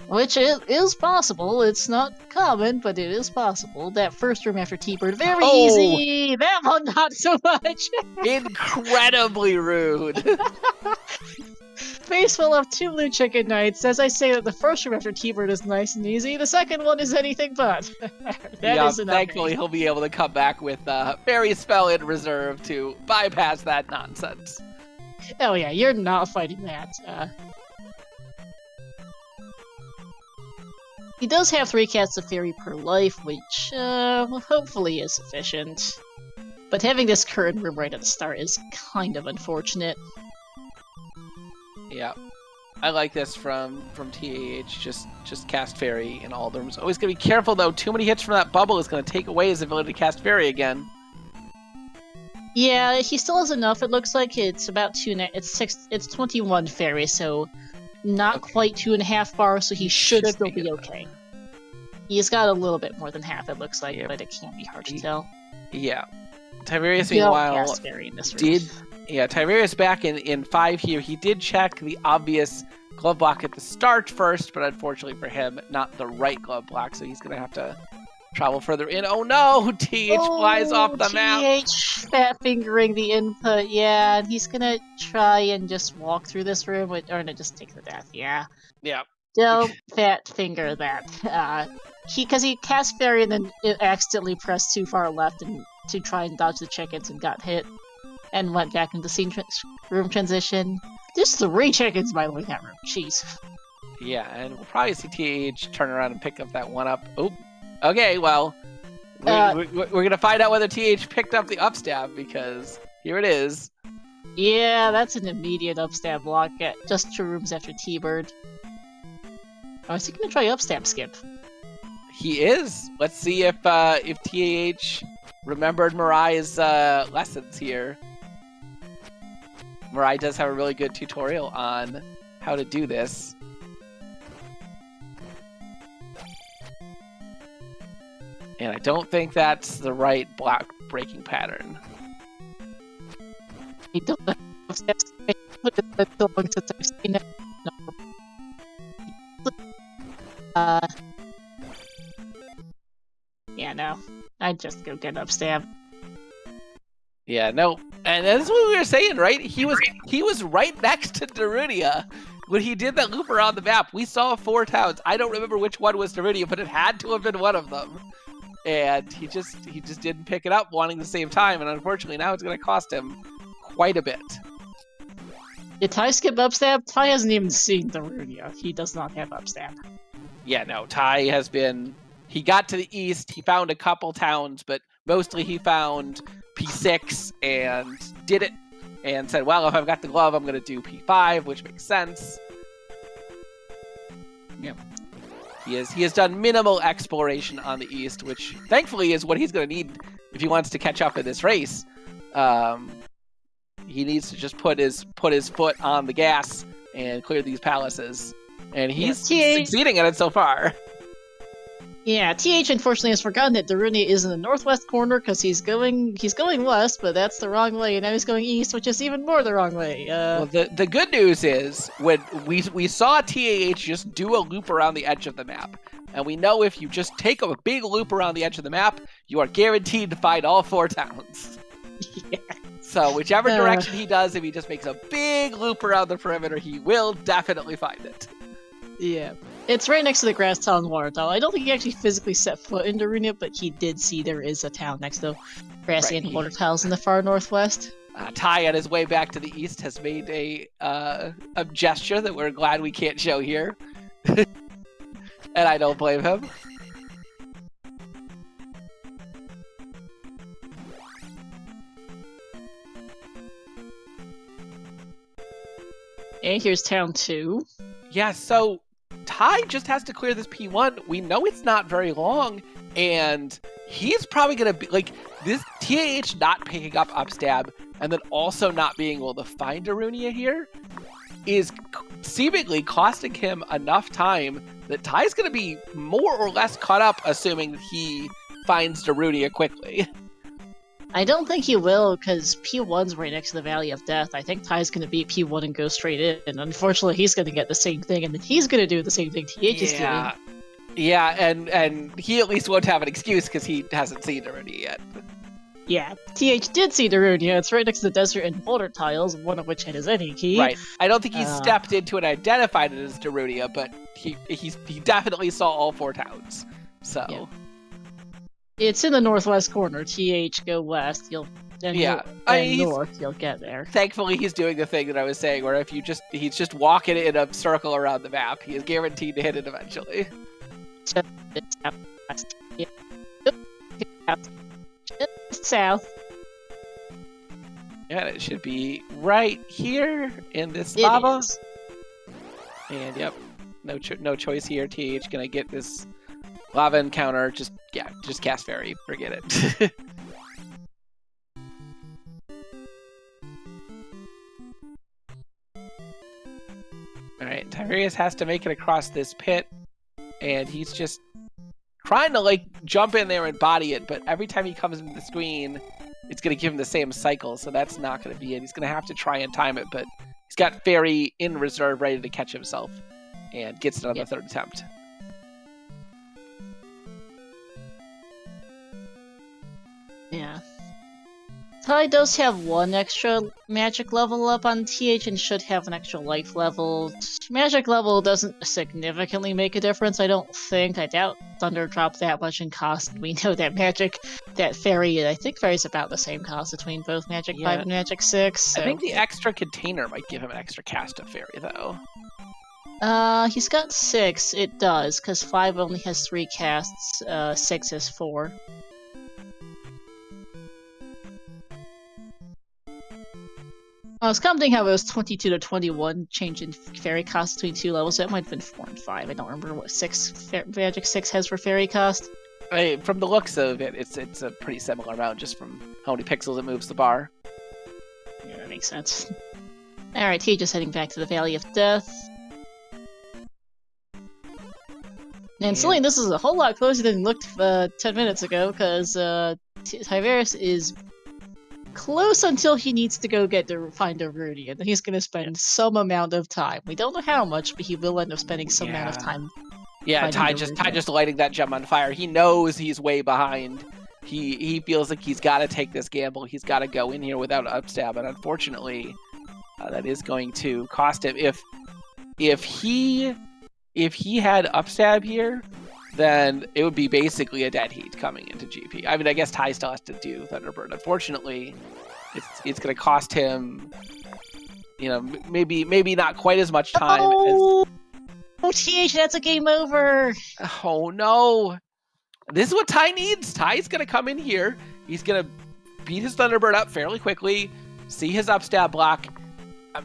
S1: Which is possible. It's not common, but it is possible. That first room after T-Bird, very easy! That one, not so much!
S2: Incredibly rude!
S1: Face full of 2 blue chicken knights. As I say that the first room after T-Bird is nice and easy, the second one is anything but.
S2: Thankfully he'll be able to come back with Fairy Spell in reserve to bypass that nonsense.
S1: Oh yeah, you're not fighting that. He does have 3 casts of Fairy per life, which hopefully is sufficient. But having this current room right at the start is kind of unfortunate.
S2: Yeah, I like this from TAH. Just cast Fairy in all the rooms. Always gotta be careful though. Too many hits from that bubble is gonna take away his ability to cast Fairy again.
S1: Yeah, he still has enough. It looks like it's about 2. It's 21 Fairy, so not quite 2.5 bars. So he should still be okay. He's got a little bit more than half. It looks like, but it can't be hard to tell.
S2: Yeah, Tyvarius meanwhile Tyvarius back in 5 here. He did check the obvious glove block at the start first, but unfortunately for him, not the right glove block, so he's going to have to travel further in. Oh no! TH flies off the map!
S1: TH fat fingering the input, yeah, and he's going to try and just walk through this room, or no, just take the death, yeah.
S2: Yeah.
S1: Don't fat finger that. Because he cast Fairy and then it accidentally pressed too far left and to try and dodge the chickens and got hit. And went back into scene room transition. There's 3 chickens by the way in that room. Jeez.
S2: Yeah, and we'll probably see TH turn around and pick up that 1-up. Oh, okay, well, we're going to find out whether TH picked up the upstab, because here it is.
S1: Yeah, that's an immediate upstab block at just 2 rooms after T-Bird. Oh, is he going to try upstab skip?
S2: He is. Let's see if TAH remembered Mirai's lessons here. Mirai does have a really good tutorial on how to do this. And I don't think that's the right block breaking pattern.
S1: I don't know if that's so long since I've seen it. No. Yeah, no. I'd just go get upstab.
S2: Yeah, no. And that's what we were saying, right? He was right next to Darunia when he did that loop around the map. We saw 4 towns. I don't remember which one was Darunia, but it had to have been one of them. And he just didn't pick it up wanting to save time, and unfortunately now it's going to cost him quite a bit.
S1: Did Ty skip upstab? Ty hasn't even seen Darunia. He does not have upstab.
S2: Yeah, no. Ty has been... He got to the east, he found a couple towns, but mostly he found P6 and did it and said, well, if I've got the glove, I'm going to do P5, which makes sense.
S1: Yep.
S2: He has done minimal exploration on the east, which thankfully is what he's going to need if he wants to catch up in this race. He needs to just put his foot on the gas and clear these palaces, and he's succeeding at it so far.
S1: Yeah, TH unfortunately has forgotten that Darunia is in the northwest corner because he's going west, but that's the wrong way, and now he's going east, which is even more the wrong way.
S2: Well, the good news is when we saw TAH just do a loop around the edge of the map, and we know if you just take a big loop around the edge of the map, you are guaranteed to find all 4 towns.
S1: Yeah.
S2: So whichever direction he does, if he just makes a big loop around the perimeter, he will definitely find it.
S1: Yeah. It's right next to the grass town water tower. I don't think he actually physically set foot in Darunia, but he did see there is a town next to grassy and water tiles in the far northwest.
S2: Ty, on his way back to the east, has made a gesture that we're glad we can't show here. And I don't blame him.
S1: And here's town 2.
S2: Yeah, so Ty just has to clear this P1. We know it's not very long, and he's probably going to be, like, this TAH not picking up upstab and then also not being able to find Darunia here is seemingly costing him enough time that Ty's going to be more or less caught up, assuming that he finds Darunia quickly.
S1: I don't think he will, because P1's right next to the Valley of Death. I think Ty's going to beat P1 and go straight in, and unfortunately he's going to get the same thing, and then he's going to do the same thing TH is doing.
S2: Yeah, and he at least won't have an excuse because he hasn't seen Darunia yet.
S1: Yeah, TH did see Darunia. It's right next to the desert and boulder tiles, one of which has any key.
S2: Right. I don't think he stepped into and identified it as Darunia, but he definitely saw all 4 towns. So... Yeah.
S1: It's in the northwest corner. TH, go west. You'll north. You'll get there.
S2: Thankfully, he's doing the thing that I was saying, where if he's just walking in a circle around the map, he is guaranteed to hit it eventually.
S1: South.
S2: Yeah, it should be right here in this lava. And yep, no choice here. TH gonna get this lava encounter. Just cast fairy. Forget it. Alright, Tyvarius has to make it across this pit, and he's just trying to, like, jump in there and body it, but every time he comes into the screen, it's going to give him the same cycle, so that's not going to be it. He's going to have to try and time it, but he's got fairy in reserve ready to catch himself, and gets it on the 3rd attempt.
S1: Yeah. Ty does have 1 extra magic level up on TH and should have an extra life level. Magic level doesn't significantly make a difference, I don't think. I doubt Thunder dropped that much in cost. We know that fairy, I think fairy's about the same cost between both Magic 5 and Magic 6. So.
S2: I think the extra container might give him an extra cast of fairy, though.
S1: He's got 6, it does, because 5 only has 3 casts, 6 has 4. I was commenting how it was 22 to 21 change in fairy cost between 2 levels. That might have been 4 and 5. I don't remember what Magic 6 has for fairy cost.
S2: From the looks of it, it's a pretty similar amount just from how many pixels it moves the bar.
S1: Yeah, that makes sense. Alright, T just heading back to the Valley of Death. And suddenly this is a whole lot closer than it looked 10 minutes ago, because Tyvarius is close until he needs to go find a Rudy, and then he's going to spend some amount of time. We don't know how much, but he will end up spending some amount of time.
S2: Yeah, Ty just lighting that gem on fire. He knows he's way behind. He feels like he's got to take this gamble. He's got to go in here without upstab, and unfortunately, that is going to cost him. If he had upstab here, then it would be basically a dead heat coming into GP. I mean, I guess Ty still has to do Thunderbird. Unfortunately, it's going to cost him, maybe not quite as much time.
S1: Oh, TH, that's a game over.
S2: Oh, no. This is what Ty needs. Ty's going to come in here. He's going to beat his Thunderbird up fairly quickly, see his upstab block.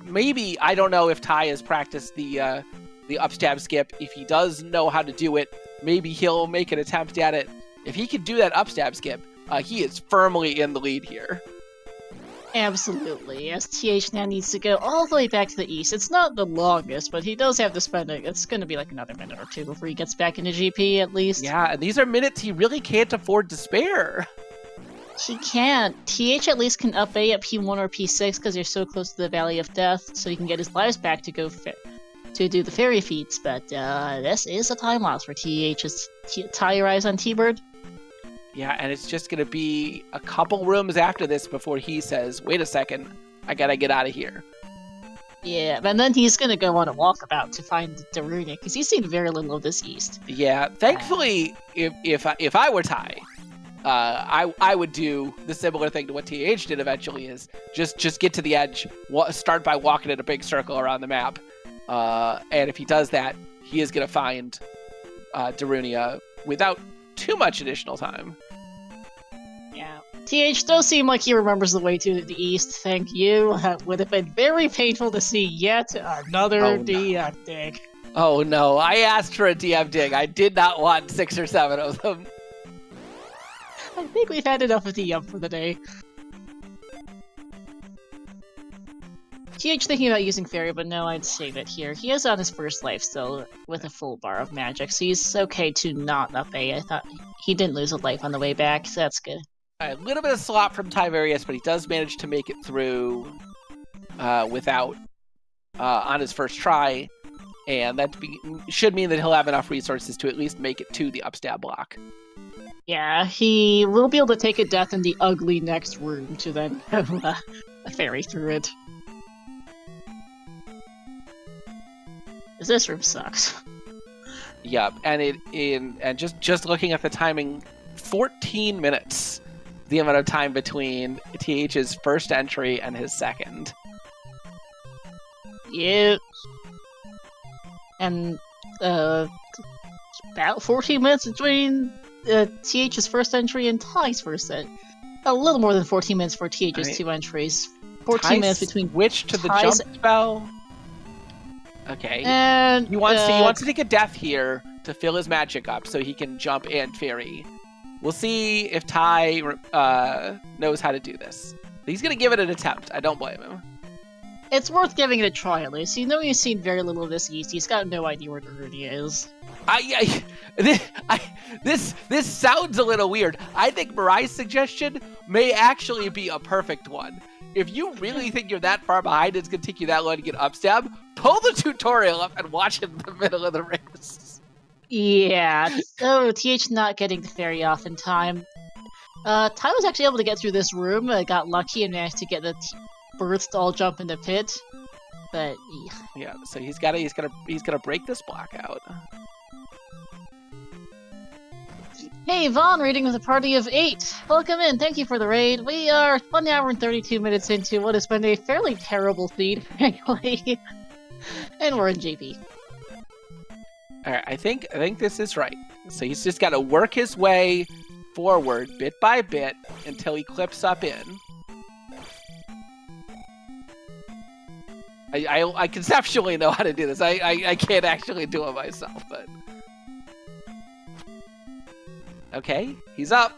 S2: Maybe, I don't know if Ty has practiced the upstab skip. If he does know how to do it, maybe he'll make an attempt at it. If he can do that upstab skip, he is firmly in the lead here.
S1: Absolutely, as TH now needs to go all the way back to the east. It's not the longest, but he does have to spend it. It's going to be like another minute or two before he gets back into GP, at least.
S2: Yeah, and these are minutes he really can't afford to spare.
S1: He can't. TH at least can up A at P1 or P6 because you're so close to the Valley of Death, so he can get his lives back to go to do the fairy feats, but this is a time loss for TH's Ty arrives on T-Bird.
S2: Yeah, and it's just going to be a couple rooms after this before he says, wait a second, I gotta get out of here.
S1: Yeah, and then he's going to go on a walkabout to find Daruni, because he's seen very little of this east.
S2: Yeah, thankfully, if I were Ty, I would do the similar thing to what TH did eventually, is just get to the edge, start by walking in a big circle around the map. And if he does that, he is going to find Darunia without too much additional time.
S1: Yeah. TH does seem like he remembers the way to the east, thank you. That would have been very painful to see yet another DM dig.
S2: Oh no, I asked for a DM dig. I did not want 6 or 7 of them.
S1: I think we've had enough of DM for the day. TH thinking about using Fairy, but no, I'd save it here. He is on his first life still, with a full bar of magic, so he's okay to not up A. I thought he didn't lose a life on the way back, so that's good.
S2: A little bit of slop from Tyvarius, but he does manage to make it through without on his first try, and that should mean that he'll have enough resources to at least make it to the upstab block.
S1: Yeah, he will be able to take a death in the ugly next room to then have a fairy through it. This room sucks.
S2: Yep, and just looking at the timing, 14 minutes, the amount of time between TH's first entry and his second.
S1: Yep. And about 14 minutes between TH's first entry and Ty's first entry. A little more than 14 minutes for TH's 2 entries. 14 minutes between
S2: which to the
S1: Ty's
S2: jump spell. Okay.
S1: And
S2: he wants to take a death here to fill his magic up so he can jump and fairy. We'll see if Ty knows how to do this. He's gonna give it an attempt. I don't blame him.
S1: It's worth giving it a try at least. You know he's seen very little of this east. He's got no idea where Daruni is. This
S2: sounds a little weird. I think Mirai's suggestion may actually be a perfect one. If you really think you're that far behind, it's going to take you that long to get upstab, pull the tutorial up and watch it in the middle of the race.
S1: Yeah, so TH not getting the fairy off in time. Ty was actually able to get through this room, got lucky and managed to get the birds to all jump in the pit. But
S2: yeah, so he's gonna break this block out.
S1: Hey, Vaughn, raiding with a party of 8. Welcome in, thank you for the raid. We are 1 hour and 32 minutes into what has been a fairly terrible feed, anyway. And we're in GP.
S2: Alright, I think this is right. So he's just got to work his way forward, bit by bit, until he clips up in. I conceptually know how to do this. I can't actually do it myself, but... Okay, he's up.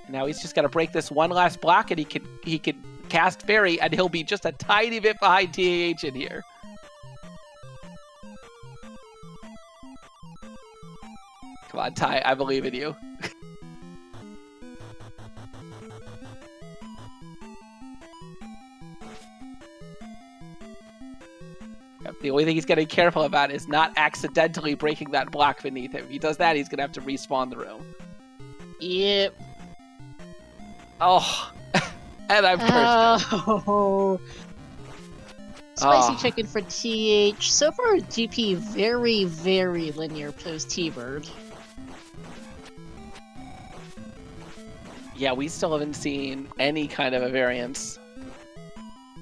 S2: Now he's just got to break this one last block, and he could cast Fairy, and he'll be just a tiny bit behind TAH in here. Come on, Ty, I believe in you. The only thing he's got to be careful about is not accidentally breaking that block beneath him. If he does that, he's going to have to respawn the room.
S1: Yep.
S2: Oh, and I'm cursed.
S1: Oh. Spicy chicken for TH. So far, GP very, very linear post T-Bird.
S2: Yeah, we still haven't seen any kind of a variance.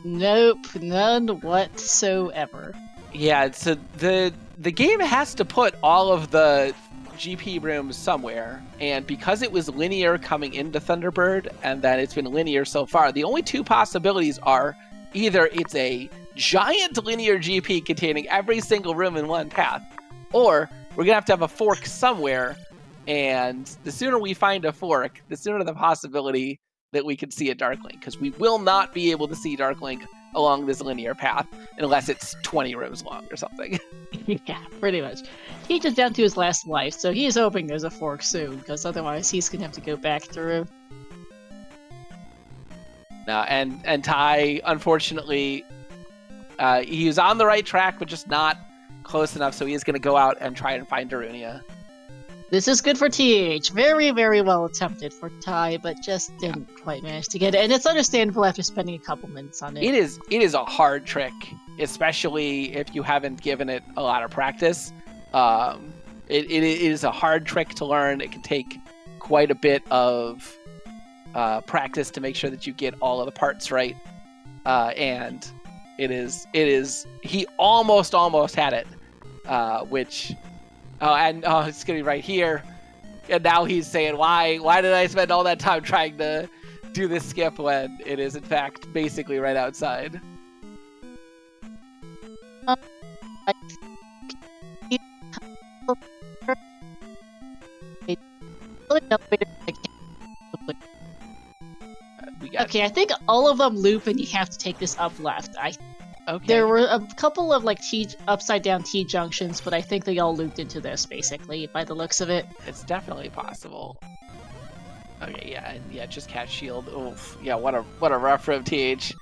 S1: Nope, none whatsoever.
S2: Yeah, so the game has to put all of the GP rooms somewhere, and because it was linear coming into Thunderbird, and then it's been linear so far, the only two possibilities are either it's a giant linear GP containing every single room in one path, or we're gonna have to have a fork somewhere, and the sooner we find a fork, the sooner the possibility that we can see a Dark Link, because we will not be able to see Dark Link along this linear path unless it's 20 rooms long or something.
S1: Yeah, pretty much. He's just down to his last life, so he's hoping there's a fork soon, because otherwise he's gonna have to go back through.
S2: And Ty, unfortunately, he was on the right track, but just not close enough, so he is going to go out and try and find Darunia.
S1: This is good for TH. Very, very well attempted for Ty, but just didn't quite manage to get it. And it's understandable after spending a couple minutes on it.
S2: It is a hard trick, especially if you haven't given it a lot of practice. It is a hard trick to learn. It can take quite a bit of practice to make sure that you get all of the parts right. And it is he almost had it, which it's gonna be right here, and now he's saying why did I spend all that time trying to do this skip when it is in fact basically right outside.
S1: Okay, I think all of them loop and you have to take this up left.
S2: Okay.
S1: There were a couple of like upside down T junctions, but I think they all looped into this basically by the looks of it.
S2: It's definitely possible. Okay, yeah, just cast shield. Oof. Yeah, what a rough room, TH.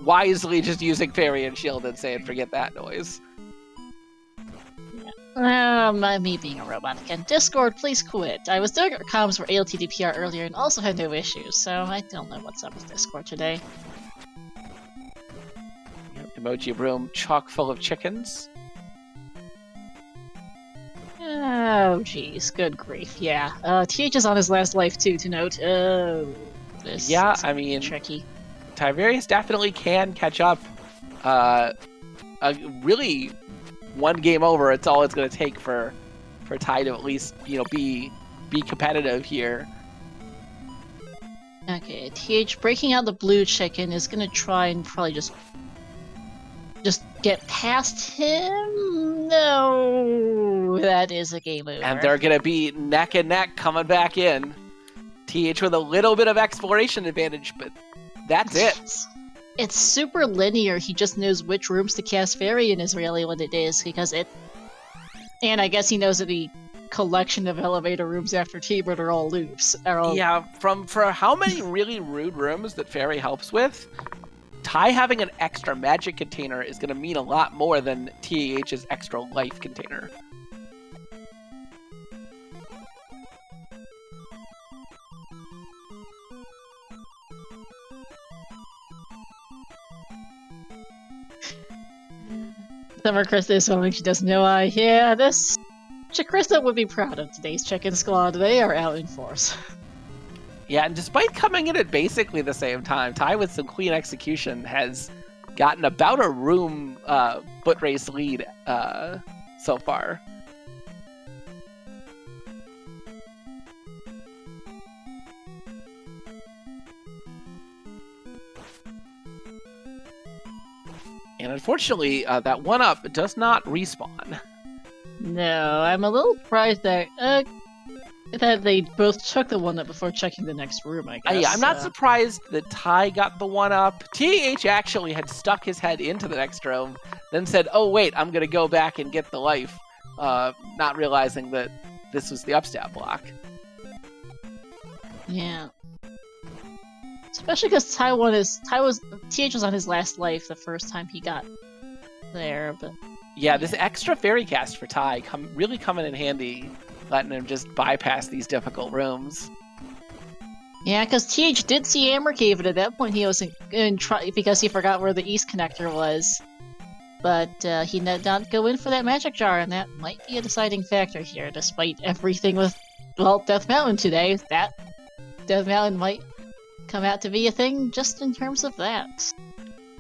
S2: Wisely just using fairy and shield and saying forget that noise.
S1: Me being a robot again. Discord, please quit. I was doing comms for ALTDPR earlier and also had no issues, so I don't know what's up with Discord today.
S2: Emoji room chock full of chickens.
S1: Oh, jeez. Good grief. Yeah. TH is on his last life, too, to note. Oh, this is
S2: I mean,
S1: tricky.
S2: Tyvarius definitely can catch up. Really, one game over, it's all it's going to take for Ty to at least, be competitive here.
S1: Okay, TH breaking out the blue chicken is going to try and probably just get past him? No, that is a game over.
S2: And they're going to be neck and neck coming back in. TH with a little bit of exploration advantage, but that's it.
S1: It's super linear. He just knows which rooms to cast fairy in is really what it is, because it... And I guess he knows that the collection of elevator rooms after T-Bird are all loops.
S2: Yeah, for how many really rude rooms that fairy helps with, Ty having an extra magic container is going to mean a lot more than TAH's extra life container.
S1: Summer Krista is something she doesn't know. This Krista would be proud of today's chicken squad. They are out in force.
S2: Yeah, and despite coming in at basically the same time, Ty with some clean execution has gotten about a room foot race lead so far. And unfortunately, that 1-up does not respawn.
S1: No, I'm a little surprised that they both took the 1-up before checking the next room, I guess.
S2: Yeah, I'm not surprised that Ty got the 1-up. TAH actually had stuck his head into the next room, then said, oh wait, I'm going to go back and get the life, not realizing that this was the upstab block.
S1: Yeah. Especially because TAH was on his last life the first time he got there, but
S2: yeah, this extra fairy cast for TAH really coming in handy, letting him just bypass these difficult rooms.
S1: Yeah, because TH did see Amber Cave, and at that point he wasn't in because he forgot where the East connector was. But he did not go in for that magic jar, and that might be a deciding factor here, despite everything with, well, Death Mountain today. That Death Mountain might come out to be a thing just in terms of that.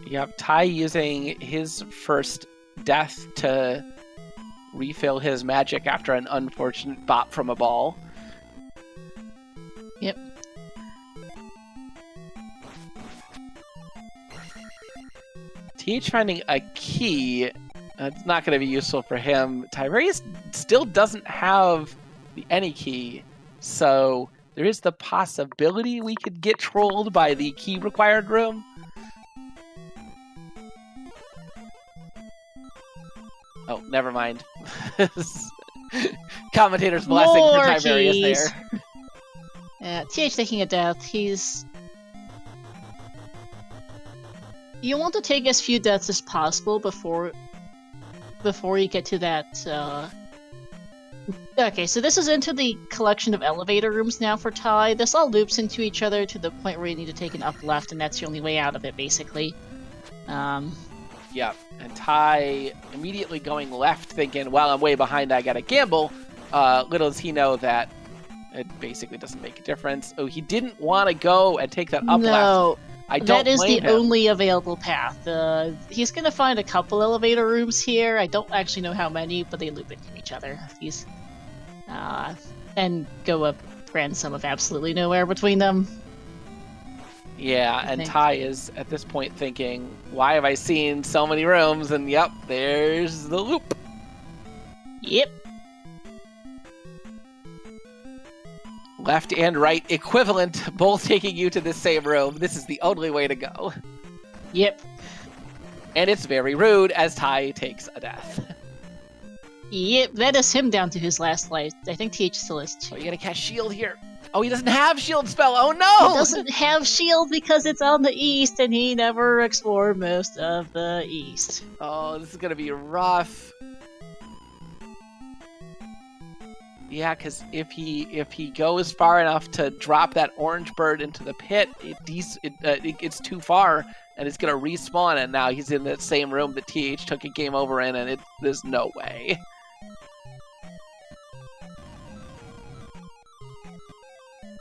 S2: Yep, TAH using his first death to refill his magic after an unfortunate bop from a ball.
S1: Yep.
S2: TH finding a key, it's not going to be useful for him. Tyvarius still doesn't have the any key, so there is the possibility we could get trolled by the key required room. Oh, never mind. Commentator's blessing
S1: More
S2: for Tyvarius
S1: keys.
S2: there.
S1: Yeah, TH taking a death. You want to take as few deaths as possible before you get to that. Okay, so this is into the collection of elevator rooms now for TAH. This all loops into each other to the point where you need to take an up left, and that's the only way out of it, basically.
S2: Yeah, and TAH immediately going left, thinking, well, I'm way behind, I gotta gamble. Little does he know that it basically doesn't make a difference. Oh, he didn't want to go and take that up left.
S1: That is the
S2: him.
S1: only available path. He's going to find a couple elevator rooms here. I don't actually know how many, but they loop into each other. And go a grand sum of absolutely nowhere between them.
S2: Yeah, and TAH is at this point thinking, why have I seen so many rooms? And yep, there's the loop.
S1: Yep.
S2: Left and right equivalent, both taking you to the same room. This is the only way to go.
S1: Yep.
S2: And it's very rude as TAH takes a death.
S1: Yep, that is him down to his last life. I think TH still is too.
S2: Oh, you gotta cast shield here. Oh, he doesn't have shield spell. Oh no!
S1: He doesn't have shield because it's on the east and he never explored most of the east.
S2: Oh, this is gonna be rough. Yeah, because if he goes far enough to drop that orange bird into the pit, it gets too far, and it's gonna respawn. And now he's in that same room that TH took a game over in, and there's no way.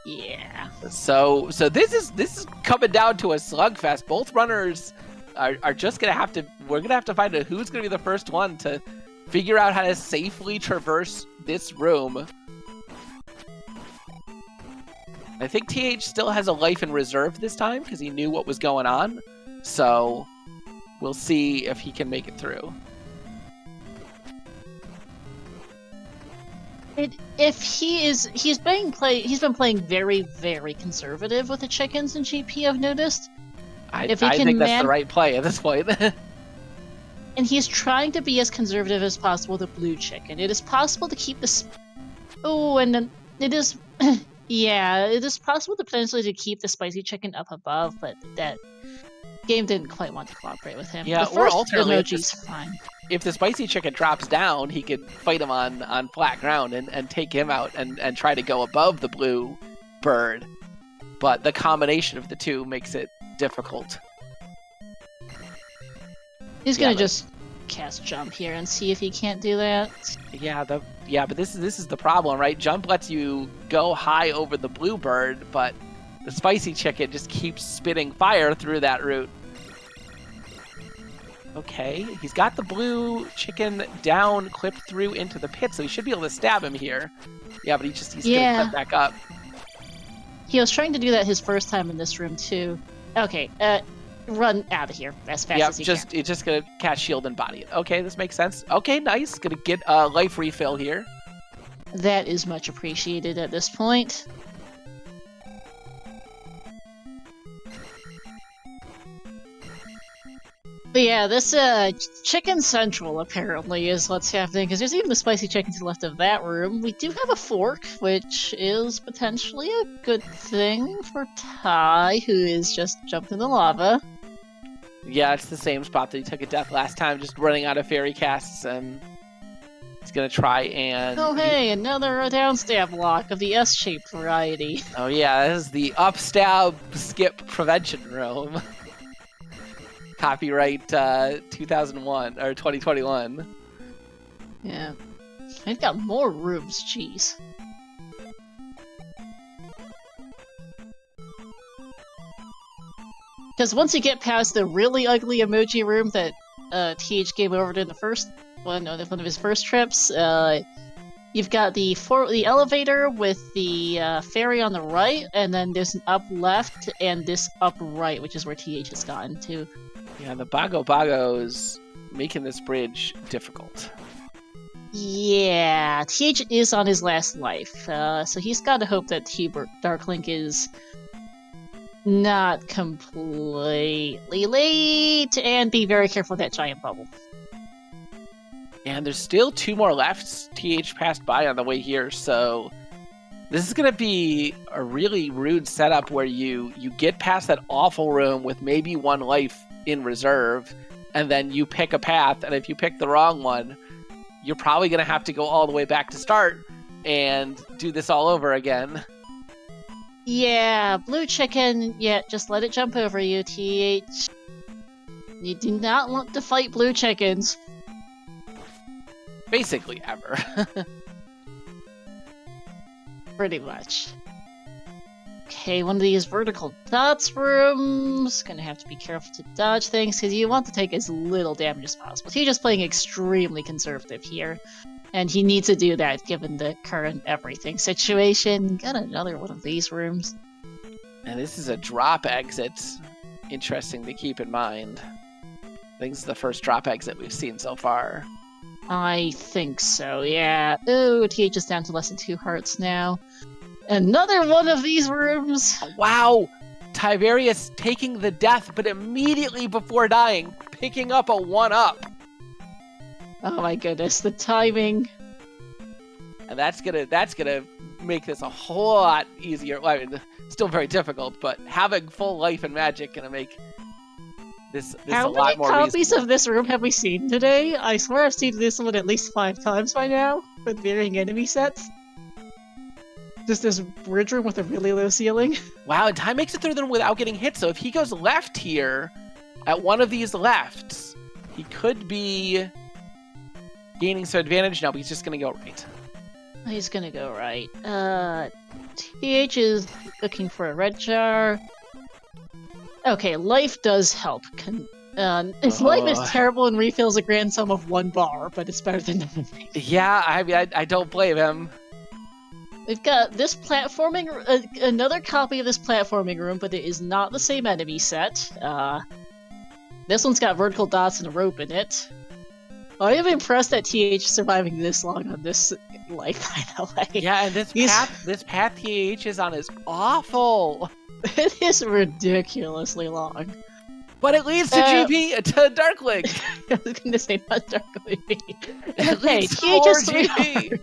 S1: Yeah.
S2: So this is coming down to a slugfest. Both runners are just gonna have to. We're gonna have to find out who's gonna be the first one to figure out how to safely traverse this room. I think TH still has a life in reserve this time because he knew what was going on. So we'll see if he can make it through.
S1: He's been playing very, very conservative with the chickens in GP, I've noticed.
S2: I think that's the right play at this point.
S1: And he's trying to be as conservative as possible with the blue chicken. It is possible to keep this. Oh, and then it is. Yeah, it is possible to potentially to keep the spicy chicken up above, but that game didn't quite want to cooperate with him.
S2: Yeah,
S1: the first
S2: or alternately,
S1: emoji's fine.
S2: If the spicy chicken drops down, he could fight him on flat ground and take him out and try to go above the blue bird. But the combination of the two makes it difficult.
S1: He's gonna just cast jump here and see if he can't do that.
S2: Yeah, but this is the problem, right? Jump lets you go high over the blue bird, but the spicy chicken just keeps spitting fire through that route. Okay, he's got the blue chicken down, clipped through into the pit, so he should be able to stab him here. Yeah, but he's gonna clip back up.
S1: He was trying to do that his first time in this room too. Okay, run out of here as fast as you can.
S2: It's just gonna cast shield and body it. Okay, this makes sense. Okay, nice. Gonna get a life refill here.
S1: That is much appreciated at this point. But yeah, this Chicken Central apparently is what's happening, because there's even the spicy chicken to the left of that room. We do have a fork, which is potentially a good thing for Ty, who is just jumped in the lava.
S2: Yeah, it's the same spot that he took a death last time, just running out of fairy casts, and he's gonna try and...
S1: Oh hey, another downstab block of the S-shaped variety.
S2: Oh yeah, this is the upstab skip prevention room. Copyright 2001 or 2021.
S1: Yeah. They've got more rooms, jeez. Because once you get past the really ugly emoji room that TH gave over to in the first one of his first trips, you've got the elevator with the ferry on the right, and then there's an up left and this up right, which is where TH has gotten to.
S2: Yeah, the Bago Bago is making this bridge difficult.
S1: Yeah, TH is on his last life, so he's got to hope that Darklink is not completely late, and be very careful of that giant bubble.
S2: And there's still 2 more left. TH passed by on the way here, so this is going to be a really rude setup where you get past that awful room with maybe 1 life in reserve, and then you pick a path, and if you pick the wrong one, you're probably going to have to go all the way back to start and do this all over again.
S1: Yeah, blue chicken, yeah, just let it jump over you, TH. You do not want to fight blue chickens.
S2: Basically ever.
S1: Pretty much. Okay, one of these vertical dots rooms. Gonna have to be careful to dodge things, because you want to take as little damage as possible. He's just playing extremely conservative here, and he needs to do that given the current everything situation. Got another one of these rooms.
S2: And this is a drop exit. Interesting to keep in mind. I think this is the first drop exit we've seen so far.
S1: I think so, yeah. Oh, TH is down to less than 2 hearts now. Another one of these rooms!
S2: Wow! Tyvarius taking the death, but immediately before dying, picking up a 1-up.
S1: Oh my goodness, the timing.
S2: And that's gonna make this a whole lot easier. Well, I mean, still very difficult, but having full life and magic gonna make this a lot more reasonable.
S1: How many copies of this room have we seen today? I swear I've seen this one at least 5 times by now, with varying enemy sets. Just this bridge room with a really low ceiling.
S2: Wow, and Ty makes it through them without getting hit, so if he goes left here, at one of these lefts, he could be gaining some advantage. No, but he's just gonna go right.
S1: He's gonna go right. TH is looking for a red jar. Okay, life does help. His life is terrible and refills a grand sum of 1 bar, but it's better than nothing.
S2: Yeah, I don't blame him.
S1: We've got this platforming, another copy of this platforming room, but it is not the same enemy set. This one's got vertical dots and a rope in it. I am impressed that TH is surviving this long on this life, by the way.
S2: Yeah, and this path TH is on is awful.
S1: It is ridiculously long.
S2: But it leads to GP, to Darklink.
S1: I was going to say not Darklink.
S2: It
S1: Hey,
S2: leads to
S1: TH
S2: more
S1: is
S2: GP.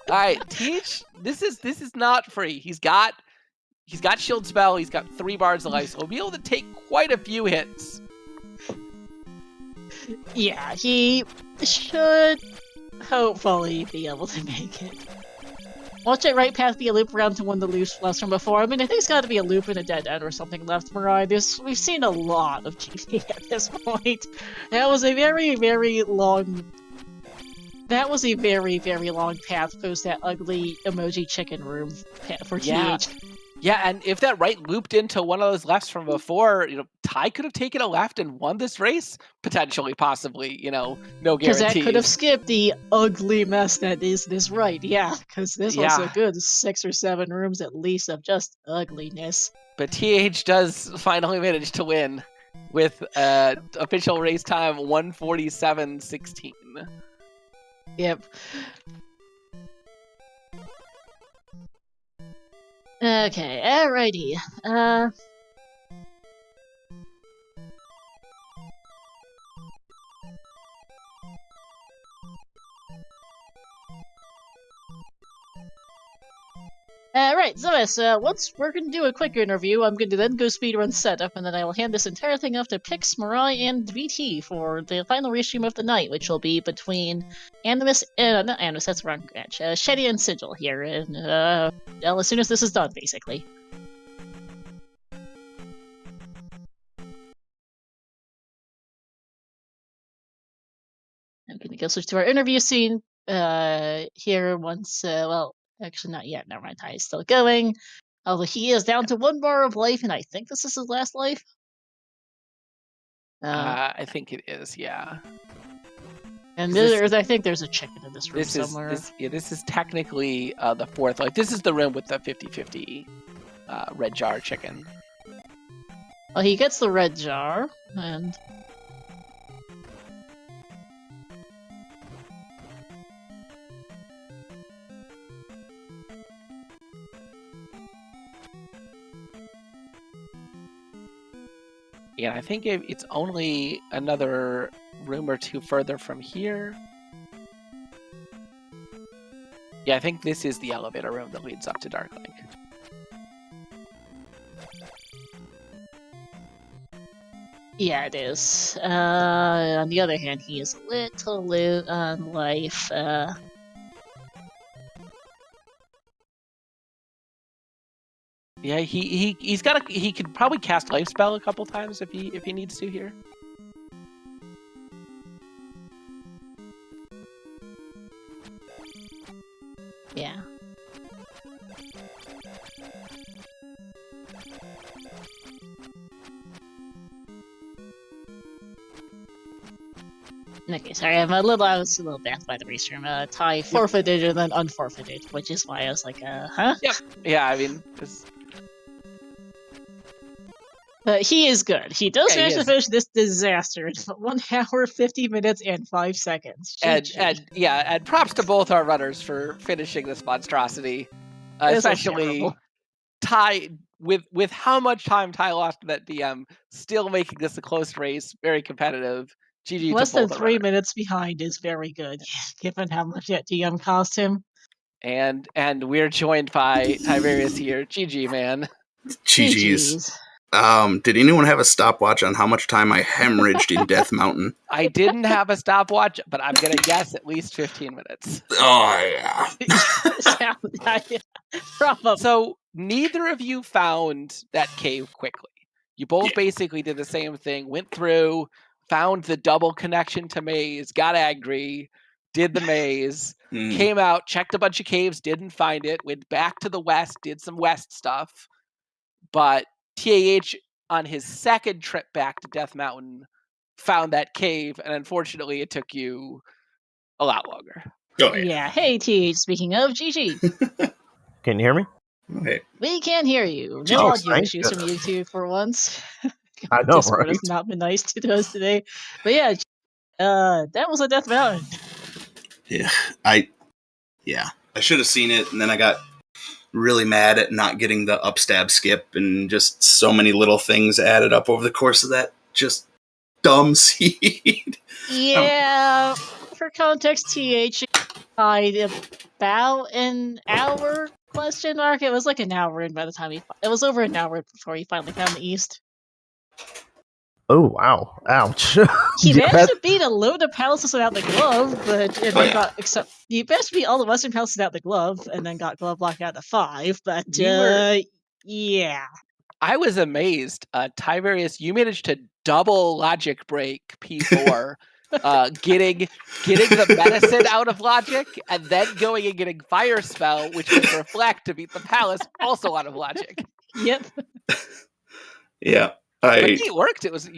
S2: Alright, TH, this is not free. He's got shield spell, he's got 3 bars of life, so he'll be able to take quite a few hits.
S1: Yeah, he should hopefully be able to make it. Watch it right past be a loop around to one of the loops left from before. I mean, I think it's got to be a loop and a dead end or something left, Mariah. We've seen a lot of GP at this point. That was a very, very long... That was a very, very long path post that ugly emoji chicken room for TH.
S2: Yeah, and if that right looped into one of those lefts from before, Ty could have taken a left and won this race, potentially, possibly, no guarantees.
S1: Because that could have skipped the ugly mess that is this right, yeah, because this was a good 6 or 7 rooms at least of just ugliness.
S2: But TH does finally manage to win with official race time 1:47.16.
S1: Yep. Okay, alrighty. Right, so once we're going to do a quick interview, I'm going to then go speedrun setup, and then I will hand this entire thing off to Pix, Mirai, and VT for the final restream of the night, which will be between Animus, not Animus, that's the wrong branch, Shetty and Sigil here, and, well, as soon as this is done, basically. I'm going to go switch to our interview scene, here once, well, actually not yet, never mind, Ty is still going. Although he is down to 1 bar of life, and I think this is his last life.
S2: I think it is, yeah.
S1: And I think there's a chicken in this room somewhere.
S2: This is technically the 4th. Like, this is the room with the 50-50 red jar chicken.
S1: Well, he gets the red jar, and...
S2: Yeah, I think it's only another room or two further from here. Yeah, I think this is the elevator room that leads up to Darklink.
S1: Yeah, it is. On the other hand, he is a little low on life.
S2: Yeah, he could probably cast Life Spell a couple times if he needs to here.
S1: Yeah. Okay, sorry, I was a little baffled by the restream. Ty forfeited and then unforfeited, which is why I was like, huh?
S2: Yep. Yeah, I mean,
S1: But he is good. He does manage to finish this disaster in 1 hour, 50 minutes, and 5 seconds.
S2: And props to both our runners for finishing this monstrosity. Especially Ty, with how much time Ty lost in that DM, still making this a close race, very competitive. GG.
S1: Less than 3 minutes behind is very good, given how much that DM cost him.
S2: And we're joined by Tyvarius here. GG, man.
S3: GG's. Did anyone have a stopwatch on how much time I hemorrhaged in Death Mountain?
S2: I didn't have a stopwatch, but I'm gonna guess at least 15 minutes.
S3: Oh yeah.
S2: So neither of you found that cave quickly. You both basically did the same thing. Went through, found the double connection to maze, got angry, did the maze, came out, checked a bunch of caves, didn't find it, went back to the west, did some west stuff, but TAH on his second trip back to Death Mountain found that cave, and unfortunately it took you a lot longer.
S3: Oh,
S1: yeah. Hey TAH, speaking of, GG.
S4: Can you hear me?
S3: Okay.
S1: We can hear you. No audio issues from YouTube for once.
S4: I know,
S1: Discord
S4: right?
S1: has not been nice to us today. But yeah, that was a Death Mountain.
S3: Yeah, I should have seen it, and then I got really mad at not getting the upstab skip, and just so many little things added up over the course of that just dumb seed.
S1: Yeah, for context, TH died about an hour, question mark. It was like an hour in by the time it was over an hour before he finally found the east.
S4: Oh, wow. Ouch.
S1: He managed to beat a load of palaces without the glove, but he managed to beat all the western palaces without the glove, and then got glove blocked out to 5, but yeah.
S2: I was amazed. Tyvarius, you managed to double logic break P4, getting the medicine out of logic, and then going and getting fire spell, which was reflect to beat the palace, also out of logic.
S1: Yep.
S3: Yeah.
S2: It worked. It was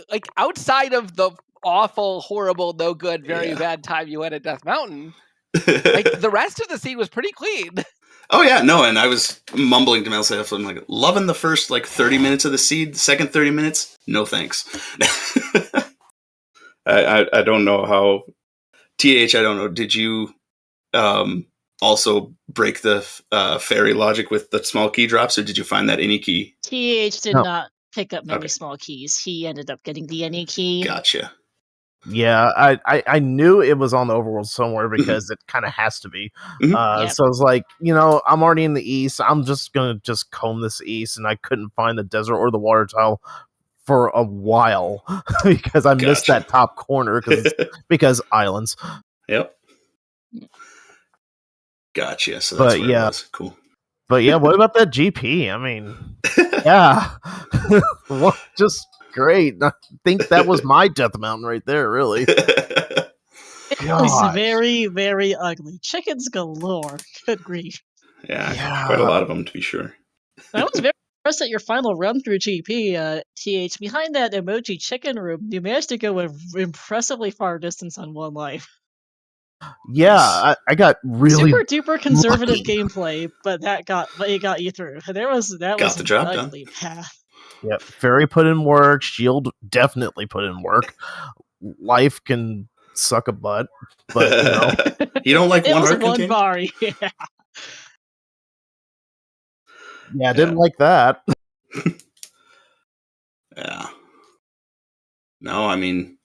S2: like outside of the awful, horrible, no good, very bad time you went at Death Mountain. Like the rest of the scene was pretty clean.
S3: Oh yeah, no, and I was mumbling to myself. I'm like loving the first 30 minutes of the seed. The second 30 minutes, no thanks. I don't know how. TH, I don't know. Did you also break the fairy logic with the small key drops, or did you find that any key?
S1: TH did not pick up many small keys. He ended up getting the any key.
S3: Gotcha.
S4: Yeah, I knew it was on the overworld somewhere because it kind of has to be.
S1: Yep.
S4: So it's like, I'm already in the east. I'm just gonna just comb this east, and I couldn't find the desert or the water tile for a while because I missed
S3: Gotcha.
S4: that top corner because islands.
S3: Yep. Gotcha. So that's
S4: But
S3: where it
S4: yeah,
S3: was. Cool.
S4: what about that GP? I mean, yeah, well, just great. I think that was my death mountain right there. Really,
S1: It was
S4: gosh,
S1: very, very ugly. Chickens galore. Good grief.
S3: Yeah, quite a lot of them to be sure.
S1: I was very impressed at your final run through GP, TH. Behind that emoji chicken room, you managed to go an impressively far distance on one life.
S4: Yeah,
S3: Nice.
S4: I got really
S1: Super duper conservative
S4: lucky.
S1: gameplay, but it got you through. That was
S3: Got the
S1: an
S3: job done.
S1: ugly path.
S4: Yeah, Fairy put in work. Shield definitely put in work. Life can suck a butt, but
S3: You don't like
S1: It
S3: one
S1: was
S3: heart
S1: one
S3: container?
S1: bar, yeah.
S4: I didn't like that.
S3: Yeah. No, I mean,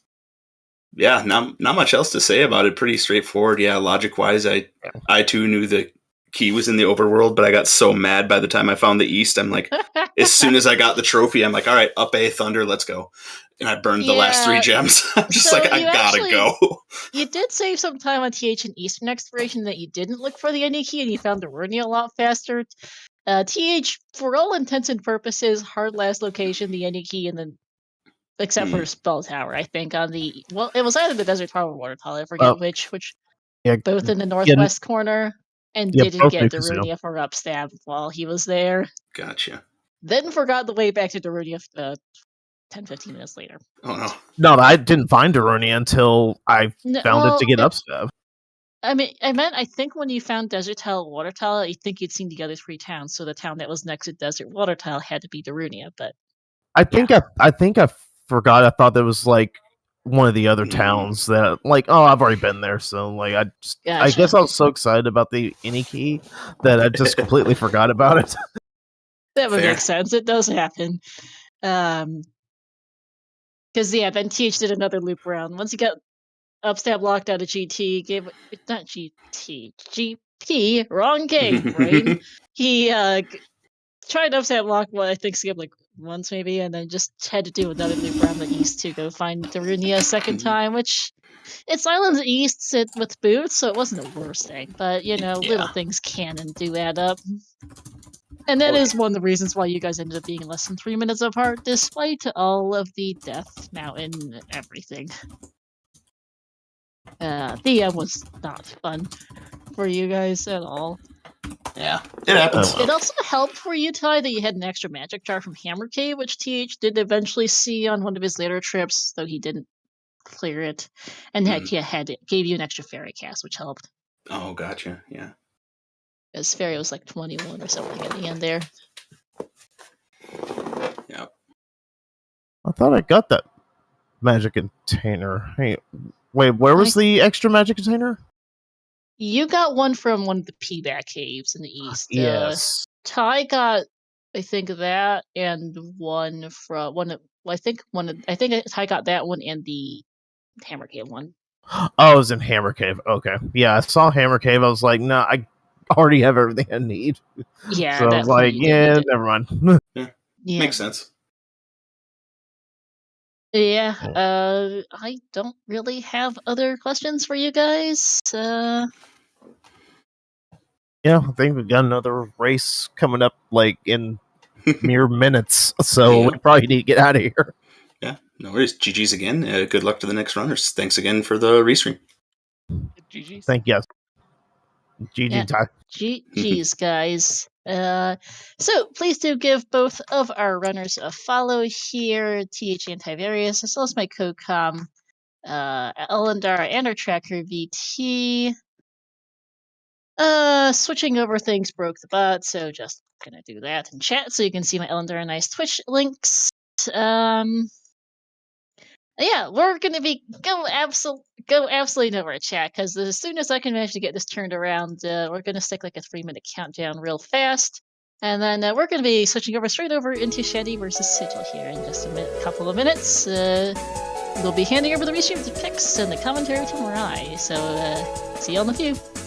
S3: yeah, not much else to say about it. Pretty straightforward. Yeah, logic wise, I too knew the key was in the overworld, but I got so mad by the time I found the east. I'm like, as soon as I got the trophy, I'm like, all right, up A Thunder, let's go. And I burned the last 3 gems. I'm just
S1: so
S3: like, I
S1: you
S3: gotta
S1: actually-
S3: go.
S1: You did save some time on TH and Eastern exploration that you didn't look for the NE key, and you found the Runia a lot faster. TH, for all intents and purposes, hard last location, the NE key, and then except for Spell Tower, I think on the it was either the Desert Tower or Water Tower, I forget which
S4: Yeah,
S1: both in the northwest corner, and
S4: yeah,
S1: didn't
S4: both
S1: get
S4: Nukas,
S1: Darunia for upstab while he was there.
S3: Gotcha.
S1: Then forgot the way back to Darunia 10-15 minutes later.
S3: Oh no.
S4: No, I didn't find Darunia until I found it to get
S1: well,
S4: upstab.
S1: I mean, I think when you found Desert Tile, Water Tile, you think you'd seen the other 3 towns, so the town that was next to Desert Water Tile had to be Darunia, but
S4: I think I forgot. I thought that was like one of the other towns that I've already been there, so I
S1: Gotcha.
S4: guess I was so excited about the any key that I just completely forgot about it.
S1: That would
S3: Fair.
S1: make sense. It does happen. Because then TH did another loop around. Once he got upstab locked out of GT, not GT, GP, wrong game, right? He tried upstab lock, I think skip like once maybe, and then just had to do another loop around the east to go find Darunia a second time, which it's Islands East sit with boots, so it wasn't the worst thing. But little things can and do add up. And that is one of the reasons why you guys ended up being less than 3 minutes apart, despite all of the Death Mountain everything. The end was not fun for you guys at all.
S3: Yeah, it happens.
S1: It also helped for you, Ty, that you had an extra magic jar from Hammer Cave, which TH did eventually see on one of his later trips, though he didn't clear it. And gave you an extra fairy cast, which helped.
S3: Oh, gotcha. Yeah.
S1: Because fairy was like 21 or something at the end there.
S3: Yep.
S4: I thought I got that magic container. Hey, wait, where was the extra magic container?
S1: You got one from one of the Peaback caves in the east.
S4: Yes.
S1: Ty got, I think, that and one from one. I think Ty got that one and the Hammer Cave one.
S4: Oh, it was in Hammer Cave. Okay. Yeah, I saw Hammer Cave. I was like, no, I already have everything I need.
S1: Yeah.
S4: So I was like, yeah, never mind.
S1: Yeah.
S3: Makes sense.
S1: Yeah. I don't really have other questions for you guys.
S4: Yeah, I think we've got another race coming up in mere minutes. So we probably need to get out of here.
S3: Yeah, no worries. GG's again. Good luck to the next runners. Thanks again for the restream.
S2: GG's.
S4: Thank you. GG Ty.
S1: GG's, guys. So please do give both of our runners a follow here, TH and Tyvarius, as well as my co-com, Elendar, and our tracker VT. Switching over things broke the bot, so just gonna do that in chat so you can see my Elendar and Ice Twitch links. Yeah, we're gonna be go absolutely nowhere, chat. Because as soon as I can manage to get this turned around, we're gonna stick like a 3-minute countdown real fast, and then we're gonna be switching straight over into Shady versus Sigil here in just a couple of minutes. We'll be handing over the restream to picks and the commentary to Mirai. So see you on the few.